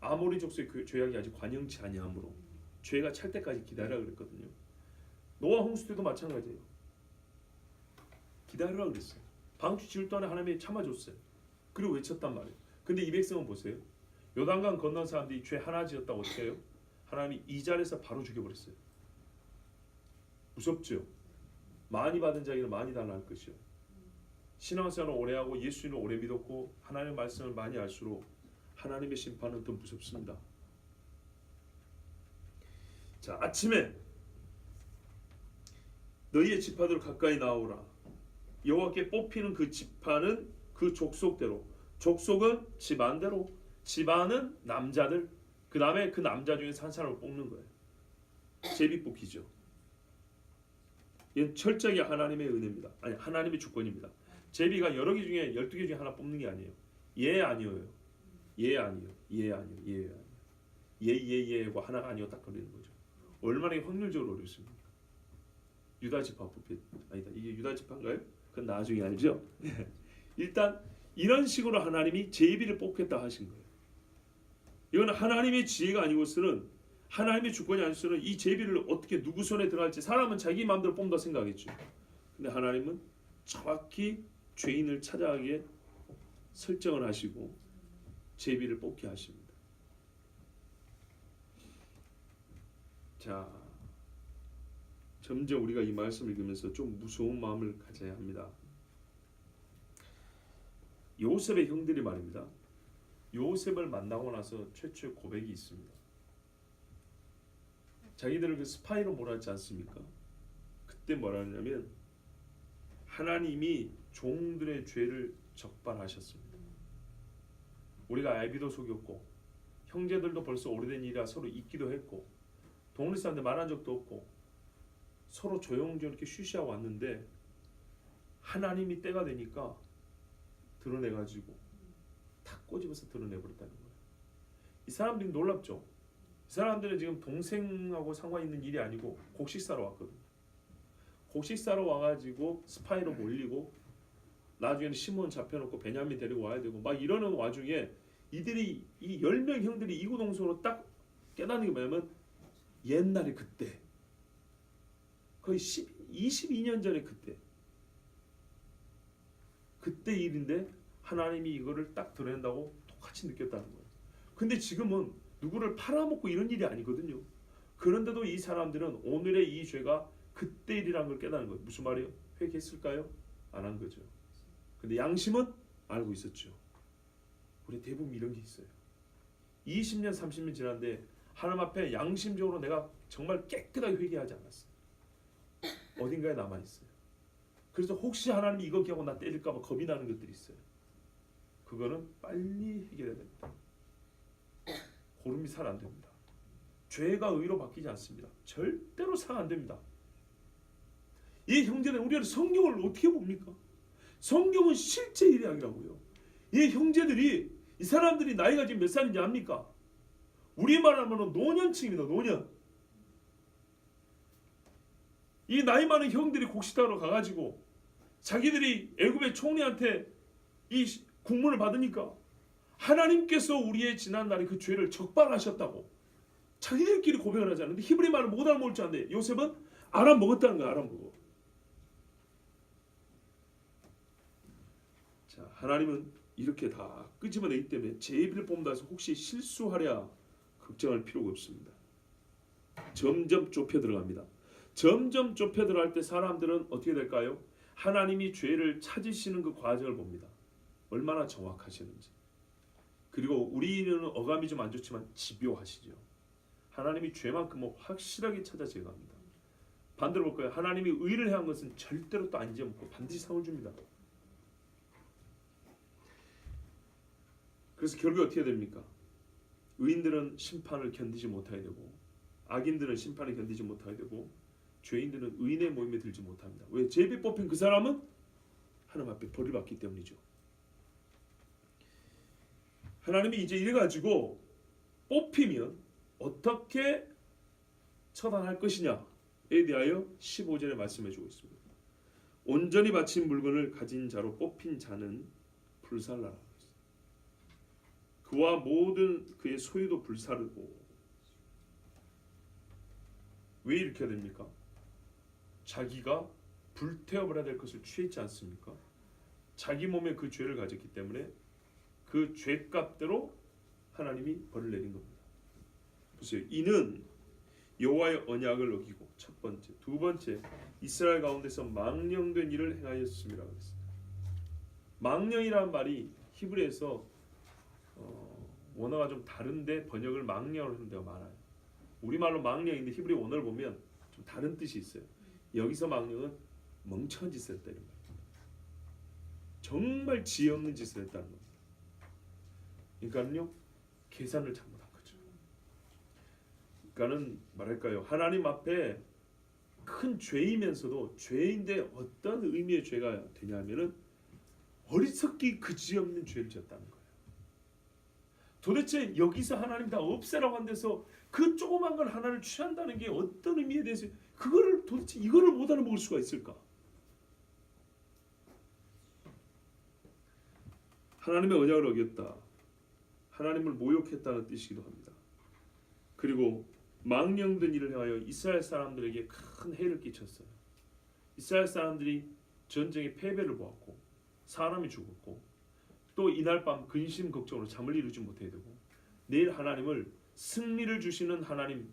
Speaker 1: 아모리 족속의 죄악이 아직 관영치 아니하므로 죄가 찰 때까지 기다리라 그랬거든요. 노아 홍수 때도 마찬가지예요. 기다리라 그랬어요. 방주 지을 동안에 하나님이 참아줬어요. 그리고 외쳤단 말이에요. 근데 이 백성은 보세요. 요단강 건넌 사람들이 죄 하나 지었다고 어떻게 해요? 하나님이 이 자리에서 바로 죽여버렸어요. 무섭죠? 많이 받은 자에게는 많이 달라할 것이요. 신앙생활을 오래 하고 예수님을 오래 믿었고 하나님의 말씀을 많이 알수록 하나님의 심판은 더 무섭습니다. 자, 아침에 너희의 지파들 가까이 나오라. 여호와께 뽑히는 그 지파는 그 족속대로, 족속은 집안대로, 집안은 남자들, 그 다음에 그 남자 중에서 한 사람을 뽑는 거예요. 제비 뽑기죠. 이건 철저하게 하나님의 은혜입니다. 아니 하나님의 주권입니다. 제비가 여러 개 중에 12개 중에 하나 뽑는 게 아니에요. 예 아니에요. 예 아니에요. 예 아니에요. 예 아니에요. 예예예고 하나가 아니요 딱 걸리는 거죠. 얼마나 확률적으로 어렵습니까? 유다 지파 뽑혔 아니다. 이게 유다 지파인가요? 그건 나중에 알죠. 일단 이런 식으로 하나님이 제비를 뽑겠다 하신 거예요. 이건 하나님의 지혜가 아니고서는 하나님의 주권이 아니고서는 이 제비를 어떻게 누구 손에 들어갈지 사람은 자기 마음대로 뽑는다 생각했죠. 근데 하나님은 정확히 죄인을 찾아가게 설정을 하시고 제비를 뽑게 하십니다. 자, 점점 우리가 이 말씀을 읽으면서 좀 무서운 마음을 가져야 합니다. 요셉의 형들이 말입니다. 요셉을 만나고 나서 최초의 고백이 있습니다. 자기들을 그 스파이로 몰았지 않습니까? 그때 뭐라 하냐면 하나님이 종들의 죄를 적발하셨습니다. 우리가 아비도 속였고 형제들도 벌써 오래된 일이라 서로 잊기도 했고 동네 사람들 말한 적도 없고 서로 조용조용 이렇게 쉬쉬하고 왔는데 하나님이 때가 되니까 드러내가지고 탁 꼬집어서 드러내버렸다는 거예요. 이 사람들이 놀랍죠. 이 사람들은 지금 동생하고 상관 있는 일이 아니고 곡식 사러 왔거든요. 곡식 사러 와가지고 스파이로 몰리고 나중에는 시몬 잡혀놓고 베냐민 데리고 와야 되고 막 이러는 와중에 이들이 이 10명 형들이 이구동성으로 딱 깨닫는 게 뭐냐면 옛날에 그때 거의 22년 전에 그때 일인데 하나님이 이거를 딱 드러낸다고 똑같이 느꼈다는 거예요. 근데 지금은 누구를 팔아먹고 이런 일이 아니거든요. 그런데도 이 사람들은 오늘의 이 죄가 그때 일이라는 걸 깨닫는 거예요. 무슨 말이에요? 회개했을까요? 안 한 거죠. 근데 양심은 알고 있었죠. 우리 대부분 이런 게 있어요. 20년 30년 지났는데 하나님 앞에 양심적으로 내가 정말 깨끗하게 회개하지 않았어요. 어딘가에 남아있어요. 그래서 혹시 하나님이 이거 기하고 나 때릴까 봐 겁이 나는 것들이 있어요. 그거는 빨리 해결해야 됩니다. 고름이 살 안 됩니다. 죄가 의로 바뀌지 않습니다. 절대로 살 안 됩니다. 이 형제들, 우리가 성경을 어떻게 봅니까? 성경은 실제 이야기라고요. 이 형제들이, 이 사람들이 나이가 지금 몇 살인지 압니까? 우리말 하면 노년층입니다. 노년. 이 나이 많은 형들이 곡식당으로 가가지고 자기들이 애굽의 총리한테 이 국문을 받으니까 하나님께서 우리의 지난날에 그 죄를 적발하셨다고 자기들끼리 고백을 하지 않는데, 히브리 말을 못 알아먹을 줄 아는데 요셉은 알아먹었다는 거야. 알아먹어. 자, 하나님은 이렇게 다 끄집어내기 때문에 제비를 뽑는다 해서 혹시 실수하랴 걱정할 필요가 없습니다. 점점 좁혀 들어갑니다. 점점 좁혀 들어갈 때 사람들은 어떻게 될까요? 하나님이 죄를 찾으시는 그 과정을 봅니다. 얼마나 정확하시는지. 그리고 우리는 어감이 좀 안 좋지만 집요하시죠. 하나님이 죄만큼은 확실하게 찾아 제거합니다. 반대로 볼까요? 하나님이 의를 행한 것은 절대로 또 안 잊어먹고 반드시 상을 줍니다. 그래서 결국 어떻게 됩니까? 의인들은 심판을 견디지 못하게 되고, 악인들은 심판을 견디지 못하게 되고, 죄인들은 의인의 모임에 들지 못합니다. 왜? 제비 뽑힌 그 사람은 하나님 앞에 벌을 받기 때문이죠. 하나님이 이제 이래가지고 뽑히면 어떻게 처단할 것이냐에 대하여 15절에 말씀해주고 있습니다. 온전히 바친 물건을 가진 자로 뽑힌 자는 불살라라. 그와 모든 그의 소유도 불사르고. 왜 이렇게 됩니까? 자기가 불태워버려야 될 것을 취했지 않습니까? 자기 몸에 그 죄를 가졌기 때문에 그 죄값대로 하나님이 벌을 내린 겁니다. 보세요. 이는 여호와의 언약을 어기고, 첫 번째. 두 번째, 이스라엘 가운데서 망령된 일을 행하였음이라 그랬습니다. 망령이라는 말이 히브리에서 원어가 좀 다른데 번역을 망령으로 하는 데가 많아요. 우리말로 망령인데 히브리 원어를 보면 좀 다른 뜻이 있어요. 여기서 망령은 멍청한 짓을 했다 이런 말이에요. 정말 지혜 없는 짓을 했다는 겁니다. 그러니까요, 계산을 잘못한 거죠. 그러니까는 말할까요, 하나님 앞에 큰 죄이면서도 죄인데 어떤 의미의 죄가 되냐면은 어리석기 그지없는 죄를 지었다는 거예요. 도대체 여기서 하나님 다 없애라고 한 데서 그 조그만 걸 하나를 취한다는 게 어떤 의미에 대해서 그거를 도대체 이거를 못 알아먹을 수가 있을까? 하나님의 언약을 어겼다. 하나님을 모욕했다는 뜻이기도 합니다. 그리고 망령된 일을 행하여 이스라엘 사람들에게 큰 해를 끼쳤어요. 이스라엘 사람들이 전쟁의 패배를 보았고 사람이 죽었고, 또 이날 밤 근심 걱정으로 잠을 이루지 못하게 되고, 내일 하나님을 승리를 주시는 하나님,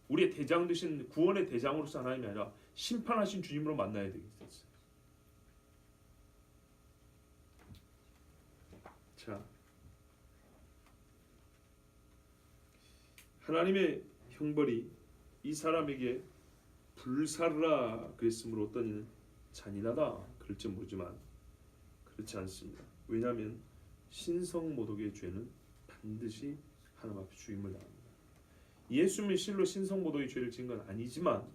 Speaker 1: 우리의 대장 되신 구원의 대장으로서 하나님이 아니라 심판하신 주님으로 만나야 되겠어요. 자, 하나님의 형벌이 이 사람에게 불사르라 그랬으므로 어떤 이는 잔인하다 그럴지 모르지만 그렇지 않습니다. 왜냐하면 신성모독의 죄는 반드시 하나님 앞에 죽임을 당합니다. 예수님이 실로 신성모독의 죄를 지은 건 아니지만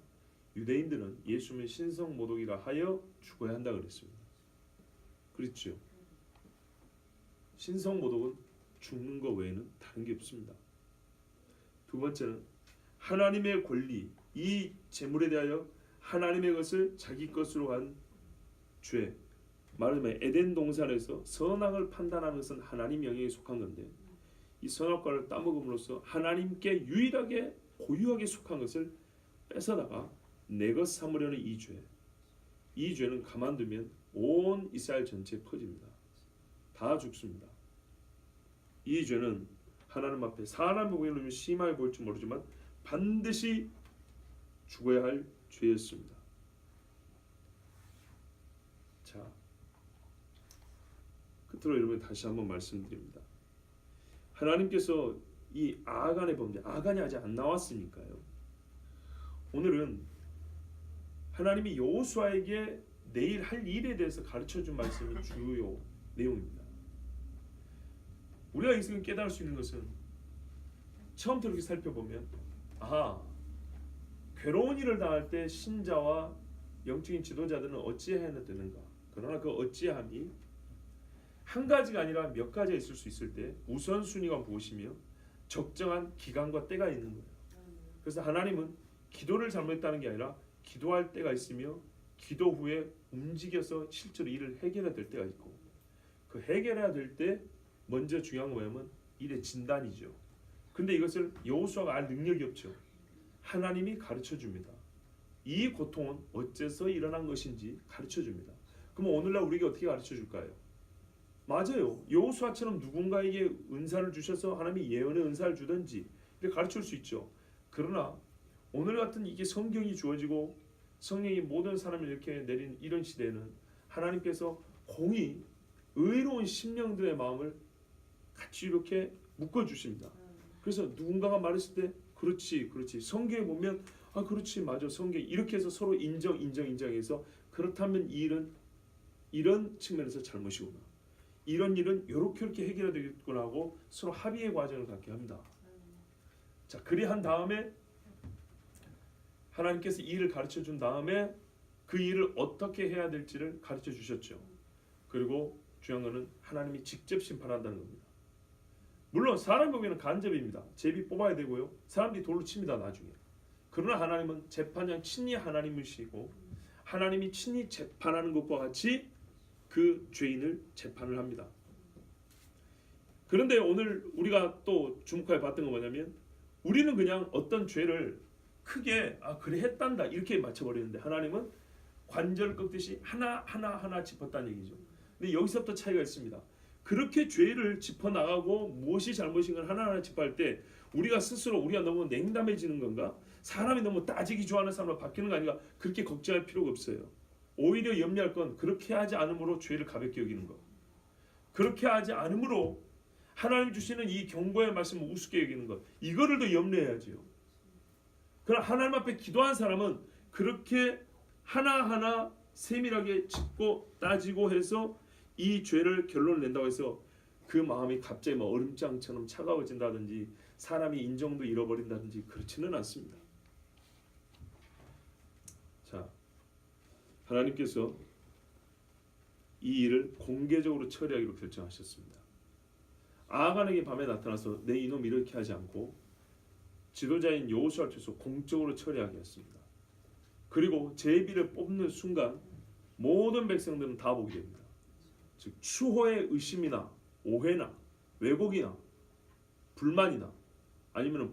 Speaker 1: 유대인들은 예수님이 신성모독이라 하여 죽어야 한다 그랬습니다. 그렇죠? 신성모독은 죽는 것 외에는 다른 게 없습니다. 두 번째는 하나님의 권리, 이 재물에 대하여 하나님의 것을 자기 것으로 한 죄, 말하자면 에덴 동산에서 선악을 판단하는 것은 하나님 영역에 속한 건데, 이 선악과를 따먹음으로써 하나님께 유일하게 고유하게 속한 것을 뺏어다가 내 것 삼으려는 이 죄, 이 죄는 가만두면 온 이스라엘 전체에 퍼집니다. 다 죽습니다. 이 죄는 하나님 앞에 사람의 보기에는 심하게 보일지 모르지만 반드시 죽어야 할 죄였습니다. 자, 끝으로 여러분 다시 한번 말씀드립니다. 하나님께서 이 아간의 범죄, 아간이 아직 안 나왔으니까요. 오늘은 하나님이 여호수아에게 내일 할 일에 대해서 가르쳐준 말씀이 주요 내용입니다. 우리가 여기서 깨달을 수 있는 것은 처음부터 이렇게 살펴보면, 괴로운 일을 당할 때 신자와 영적인 지도자들은 어찌해야 되는가? 그러나 그 어찌함이 한 가지가 아니라 몇 가지가 있을 수 있을 때 우선순위가 무엇이며 적정한 기간과 때가 있는 거예요. 그래서 하나님은 기도를 잘못했다는 게 아니라 기도할 때가 있으며 기도 후에 움직여서 실제로 일을 해결해야 될 때가 있고, 그 해결해야 될 때 먼저 중요한 건 뭐냐면 일의 진단이죠. 근데 이것을 여호수아가 알 능력이 없죠. 하나님이 가르쳐 줍니다. 이 고통은 어째서 일어난 것인지 가르쳐 줍니다. 그럼 오늘날 우리에게 어떻게 가르쳐 줄까요? 맞아요. 여호수아처럼 누군가에게 은사를 주셔서 하나님이 예언의 은사를 주든지 이렇게 가르칠 수 있죠. 그러나 오늘 같은 이게 성경이 주어지고 성령이 모든 사람을 이렇게 내린 이런 시대에는 하나님께서 공히 의로운 심령들의 마음을 같이 이렇게 묶어 주십니다. 그래서 누군가가 말했을 때 그렇지 성경에 보면 아 그렇지 맞아 성경 이렇게 해서 서로 인정해서 그렇다면 이 일은 이런 측면에서 잘못이구나, 이런 일은 이렇게 해결해야 되겠구나 하고 서로 합의의 과정을 갖게 합니다. 자, 그리한 다음에 하나님께서 이 일을 가르쳐 준 다음에 그 일을 어떻게 해야 될지를 가르쳐 주셨죠. 그리고 중요한 것은 하나님이 직접 심판한다는 겁니다. 물론 사람 보기에는 간접입니다. 제비 뽑아야 되고요. 사람들이 돌로 칩니다 나중에. 그러나 하나님은 재판장 친히 하나님이시고 하나님이 친히 재판하는 것과 같이 그 죄인을 재판을 합니다. 그런데 오늘 우리가 또 주목해 봤던 건 뭐냐면 우리는 그냥 어떤 죄를 크게 아 그래 했단다 이렇게 맞춰버리는데 하나님은 관절을 꺾듯이 하나 짚었다는 얘기죠. 근데 여기서부터 차이가 있습니다. 그렇게 죄를 짚어나가고 무엇이 잘못인 걸 하나하나 짚어할 때 우리가 스스로 우리가 너무 냉담해지는 건가? 사람이 너무 따지기 좋아하는 사람으로 바뀌는 거 아닌가? 그렇게 걱정할 필요가 없어요. 오히려 염려할 건 그렇게 하지 않음으로 죄를 가볍게 여기는 거. 그렇게 하지 않음으로 하나님 주시는 이 경고의 말씀을 우습게 여기는 것. 이거를 더 염려해야지요. 그러나 하나님 앞에 기도한 사람은 그렇게 하나하나 세밀하게 짚고 따지고 해서 이 죄를 결론을 낸다고 해서 그 마음이 갑자기 뭐 얼음장처럼 차가워진다든지 사람이 인정도 잃어버린다든지 그렇지는 않습니다. 자, 하나님께서 이 일을 공개적으로 처리하기로 결정하셨습니다. 아하간에게 밤에 나타나서 내 이놈 이렇게 하지 않고 지도자인 여호수아를 통해서 공적으로 처리하게 했습니다. 그리고 제비를 뽑는 순간 모든 백성들은 다 보게 됩니다. 즉 추호의 의심이나 오해나 왜곡이나 불만이나 아니면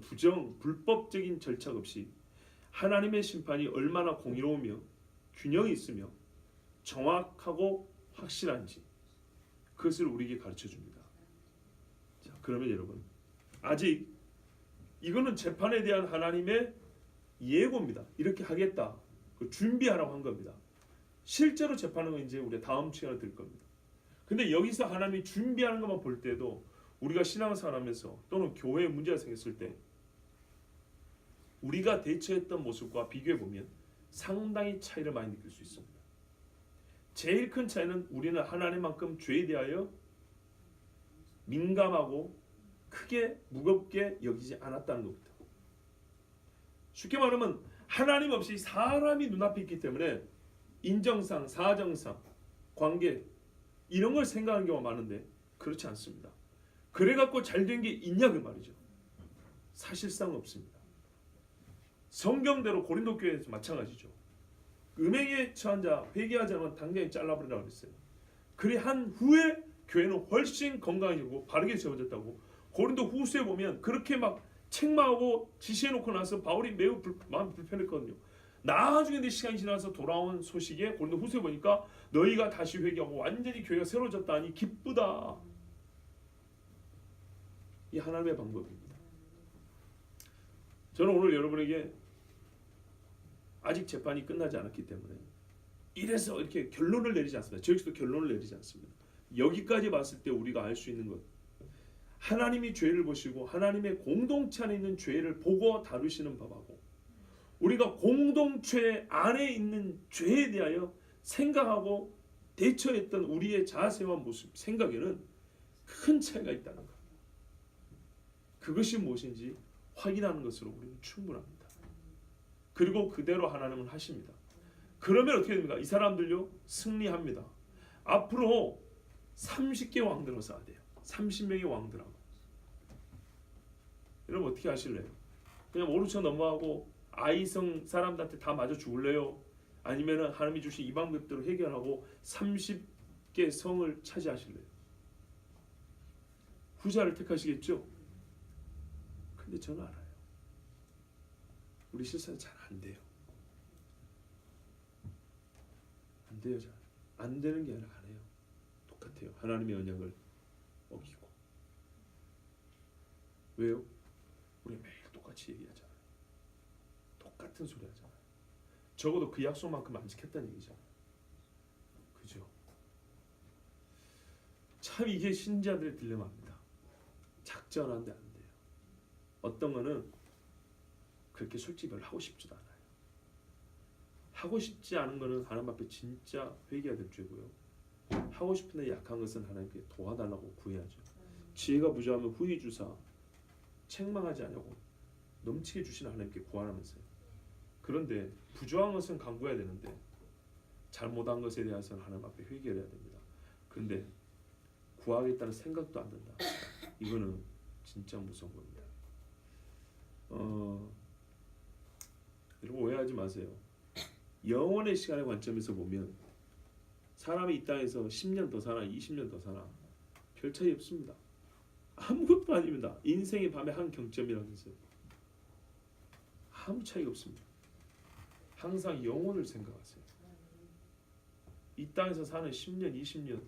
Speaker 1: 불법적인 절차 없이 하나님의 심판이 얼마나 공의로우며 균형이 있으며 정확하고 확실한지 그것을 우리에게 가르쳐 줍니다. 자, 그러면 여러분 아직 이거는 재판에 대한 하나님의 예고입니다. 이렇게 하겠다. 준비하라고 한 겁니다. 실제로 재판은 건 이제 우리 다음 시간에 들 겁니다. 근데 여기서 하나님이 준비하는 것만 볼 때도 우리가 신앙생활하면서 또는 교회에 문제가 생겼을 때 우리가 대처했던 모습과 비교해 보면 상당히 차이를 많이 느낄 수 있습니다. 제일 큰 차이는 우리는 하나님만큼 죄에 대하여 민감하고 크게 무겁게 여기지 않았다는 겁니다. 쉽게 말하면 하나님 없이 사람이 눈앞에 있기 때문에 인정상, 사정상, 관계 이런 걸 생각하는 경우가 많은데 그렇지 않습니다. 그래갖고 잘된 게 있냐 그 말이죠. 사실상 없습니다. 성경대로 고린도 교회에서 마찬가지죠. 음행에 처한 자 회개하지 않으면 당장에 잘라버리라고 그랬어요. 그래 한 후에 교회는 훨씬 건강해지고 바르게 세워졌다고 고린도 후서에 보면 그렇게 막 책망하고 지시해놓고 나서 바울이 매우 마음이 불편했거든요. 나중에 내 시간이 지나서 돌아온 소식에 고린도 후서에 보니까 너희가 다시 회개하고 완전히 교회가 새로워졌다니 기쁘다. 이 하나님의 방법입니다. 저는 오늘 여러분에게 아직 재판이 끝나지 않았기 때문에 이래서 이렇게 결론을 내리지 않습니다. 저희도 결론을 내리지 않습니다. 여기까지 봤을 때 우리가 알 수 있는 것, 하나님이 죄를 보시고 하나님의 공동체 안에 있는 죄를 보고 다루시는 법하고 우리가 공동체 안에 있는 죄에 대하여 생각하고 대처했던 우리의 자세와 모습, 생각에는 큰 차이가 있다는 것. 그것이 무엇인지 확인하는 것으로 우리는 충분합니다. 그리고 그대로 하나님은 하십니다. 그러면 어떻게 됩니까? 이 사람들요 승리합니다. 앞으로 30개 왕들을 쌓아야 돼요. 30명의 왕들하고. 여러분 어떻게 하실래요? 그냥 모르쳐 넘어가고 아이성 사람들한테 다 맞아 죽을래요? 아니면은 하나님이 주신 이 방법대로 해결하고 30개 성을 차지하실래요? 후자를 택하시겠죠? 근데 저는 알아요. 우리 실사는 잘 안 돼요. 안 돼요. 잘 안 되는 게 아니라 안 해요. 똑같아요. 하나님의 언약을 어기고. 왜요? 우리 매일 똑같이 얘기하잖아요. 똑같은 소리 하잖아요. 적어도 그 약속만큼 안 지켰다는 얘기잖아요. 그죠? 참 이게 신자들의 딜레마입니다. 작전하는데 안 돼요. 어떤 거는 그렇게 솔직히 별로 하고 싶지도 않아요. 하고 싶지 않은 거는 하나님 앞에 진짜 회개해야 될 죄고요. 하고 싶은데 약한 것은 하나님께 도와달라고 구해야죠. 지혜가 부족하면 후히 주사 책망하지 않냐고 넘치게 주시는 하나님께 구하라면서요. 그런데 부족한 것은 간구해야 되는데 잘못한 것에 대해서는 하나님 앞에 회개를 해야 됩니다. 그런데 구하겠다는 생각도 안 든다. 이거는 진짜 무서운 겁니다. 여러분 오해하지 마세요. 영원의 시간의 관점에서 보면 사람이 이 땅에서 10년 더 사나 20년 더 사나 별 차이 없습니다. 아무것도 아닙니다. 인생의 밤의 한 경점이라면서요. 아무 차이가 없습니다. 항상 영혼을 생각하세요. 이 땅에서 사는 10년 20년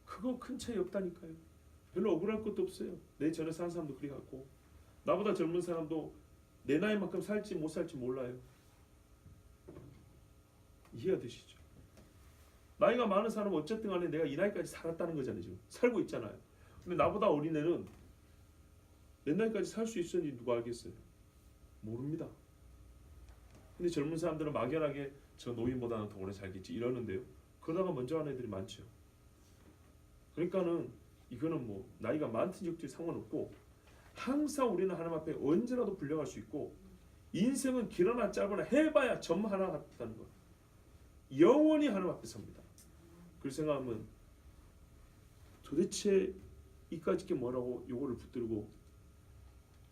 Speaker 1: 그거 큰 차이 없다니까요. 별로 억울할 것도 없어요. 내 전에 사는 사람도 그리 같고 나보다 젊은 사람도 내 나이만큼 살지 못 살지 몰라요. 이해가 되시죠? 나이가 많은 사람은 어쨌든 간에 내가 이 나이까지 살았다는 거잖아요. 지금 살고 있잖아요. 근데 나보다 어린 애는 내 나이까지 살 수 있었는지 누가 알겠어요? 모릅니다. 근데 젊은 사람들은 막연하게 저 노인보다는 더 오래 살겠지 이러는데요. 그러다가 먼저 하는 애들이 많죠. 그러니까는 이거는 뭐 나이가 많든 적든 상관없고 항상 우리는 하나님 앞에 언제라도 불려갈 수 있고 인생은 길어나 짧으나 해봐야 점 하나 같다는 거. 영원히 하나님 앞에 섭니다. 그 생각하면 도대체 이까짓 게 뭐라고 요거를 붙들고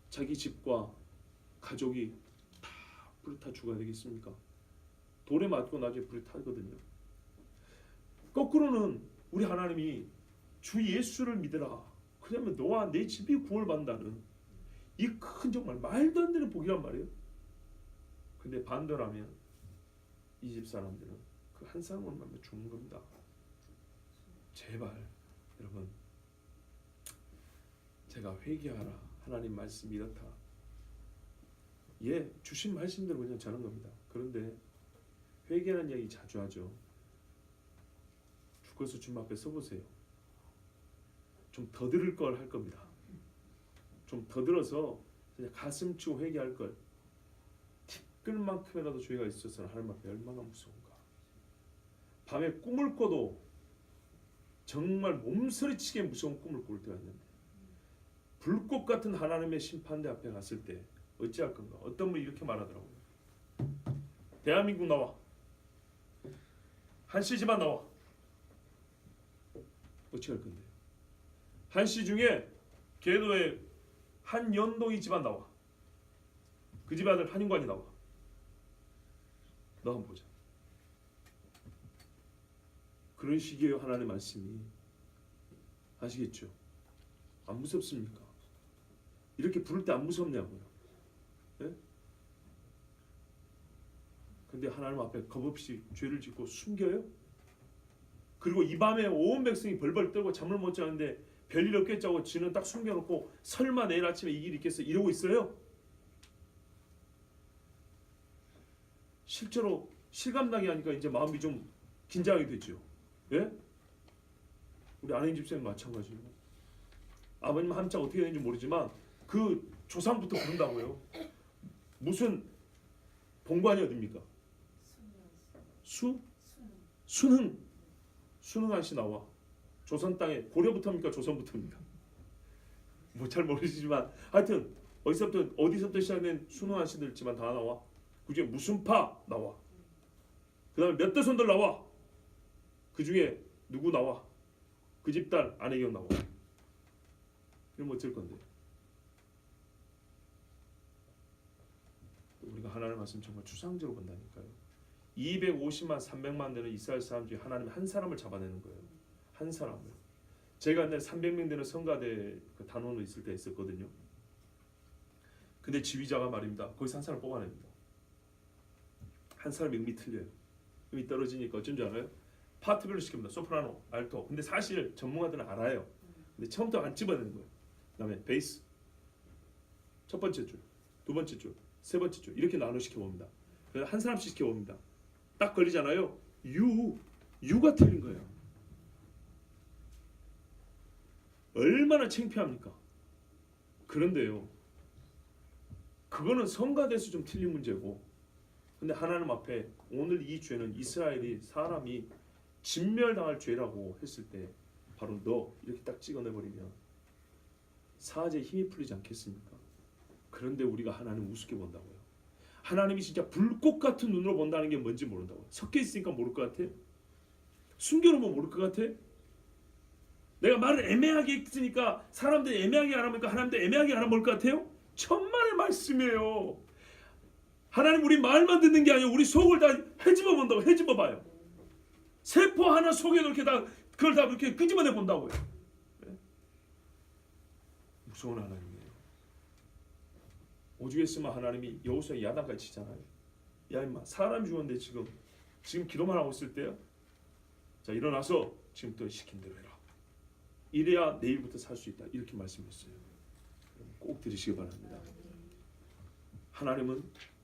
Speaker 1: 자기 집과 가족이 다 불에 타 죽어야 되겠습니까? 돌에 맞고 나중에 불에 타거든요. 거꾸로는 우리 하나님이 주 예수를 믿으라. 그러면 너와 내 집이 구원받는다는 이 큰 정말 말도 안 되는 복이란 말이에요. 근데 반대라면 이 집 사람들은 그 한 사람을 만나면 죽는 겁니다. 제발 여러분 제가 회개하라. 하나님 말씀이 이렇다. 예, 주신 말씀대로 그냥 자는 겁니다. 그런데 회개라는 이야기 자주 하죠. 죽어서 주님 앞에 서보세요. 좀 더 들을 걸 할 겁니다. 좀 더 들어서 그냥 가슴 치고 회개할 걸. 티끌만큼이라도 죄가 있어서는 하나님 앞에 얼마나 무서운가. 밤에 꿈을 꿔도 정말 몸서리치게 무서운 꿈을 꿀 때가 있는데 불꽃 같은 하나님의 심판대 앞에 갔을 때 어찌할 건가. 어떤 분이 이렇게 말하더라고요. 대한민국 나와. 한씨 집안 나와. 어찌할 건데. 한씨 중에 계도의 한연동이 집안 나와. 그 집 아들 한인관이 나와. 너 한번 보자. 그런 식이에요. 하나님의 말씀이. 아시겠죠? 안 무섭습니까? 이렇게 부를 때 안 무섭냐고요. 예? 근데 하나님 앞에 겁없이 죄를 짓고 숨겨요? 그리고 이 밤에 온 백성이 벌벌 떨고 잠을 못 자는데 별일 없겠자고 지는 딱 숨겨놓고 설마 내일 아침에 이 일이 있겠어 이러고 있어요? 실제로 실감나게 하니까 이제 마음이 좀 긴장이 되죠. 예? 우리 아내님 집사님 마찬가지예요. 아버님 한자 어떻게 되는지 모르지만 그 조상부터 부른다고요. 무슨 본관이 어딥니까? 순흥. 순흥한 씨 나와. 조선 땅에 고려부터입니까? 조선부터입니까? 뭐 잘 모르시지만 하여튼 어디서부터 시작된 순흥한 씨들 있지만 다 나와. 그중에 무슨 파 나와. 그 다음에 몇 대손들 나와. 그 중에 누구 나와. 그 집딸 안혜경 나와. 이러면 어쩔 건데. 우리가 하나님의 말씀 정말 추상적으로 본다니까요. 250만 300만 되는 이스라엘 사람 중에 하나님이 한 사람을 잡아내는 거예요. 한 사람을. 제가 옛날에 300명 되는 성가대 그 단원으로 있을 때 있었거든요. 근데 지휘자가 말입니다. 거기서 한 사람을 뽑아냅니다. 한 사람의 음이 틀려요. 음이 떨어지니까 어쩐 줄 알아요? 파트별로 시킵니다. 소프라노, 알토. 근데 사실 전문가들은 알아요. 근데 처음부터 안 집어내는 거예요. 그 다음에 베이스, 첫 번째 줄, 두 번째 줄, 세 번째 줄 이렇게 나눠 시켜봅니다. 그래서 한 사람씩 시켜봅니다. 딱 걸리잖아요. 유가 틀린 거예요. 얼마나 창피합니까? 그런데요. 그거는 성가대에서 좀 틀린 문제고, 근데 하나님 앞에 오늘 이 죄는 이스라엘이 사람이 진멸당할 죄라고 했을 때 바로 너 이렇게 딱 찍어내버리면 사죄에 힘이 풀리지 않겠습니까? 그런데 우리가 하나님 우습게 본다고요. 하나님이 진짜 불꽃 같은 눈으로 본다는 게 뭔지 모른다고요. 섞여 있으니까 모를 것 같아? 숨겨놓으면 모를 것 같아? 내가 말을 애매하게 했으니까 사람들이 애매하게 알아보니까 하나님도 애매하게 알아볼 것 같아요? 천만의 말씀이에요. 하나님 우리 말만 듣는 게 아니고 우리 속을 다 헤집어 본다고. 헤집어 봐요. 세포 하나 속에 이렇게 다 그걸 다 이렇게 끄집어내 본다고요. 네? 무서운 하나님이에요. 오죽 했으면 하나님이 여호수아 야단까지 치잖아요. 야 임마 사람이 죽었는데 지금 기도만 하고 있을 때요. 자 일어나서 지금부터 시킨 대로 해라. 이래야 내일부터 살 수 있다. 이렇게 말씀했어요. 꼭 들으시기 바랍니다. 하나님은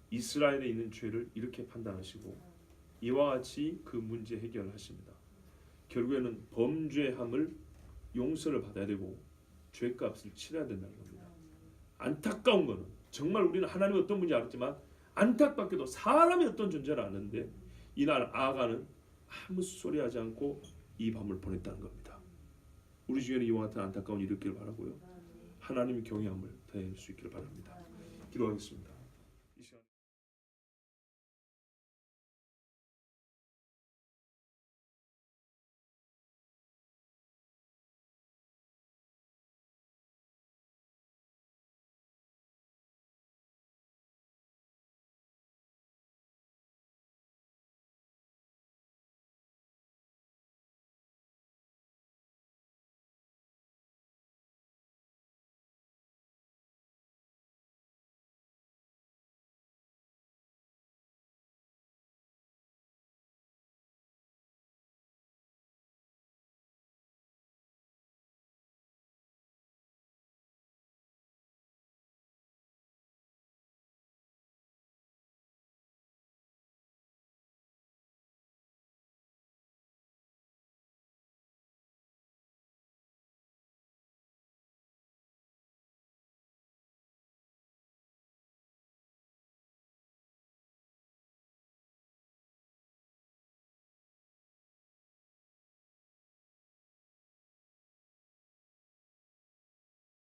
Speaker 1: 이스라엘에 있는 죄를 이렇게 판단하시고 이와 같이 그 문제 해결하십니다. 결국에는 범죄함을 용서를 받아야 되고 죄값을 치러야 된다는 겁니다. 안타까운 거는 정말 우리는 하나님이 어떤 분인지 알았지만 안타깝게도 사람이 어떤 존재를 아는데 이날 아가는 아무 소리하지 않고 이 밤을 보냈다는 겁니다. 우리 중에는 이와 같은 안타까운 일이 있기를 바라고요. 하나님의 경외함을 더할 수 있기를 바랍니다. 기도하겠습니다.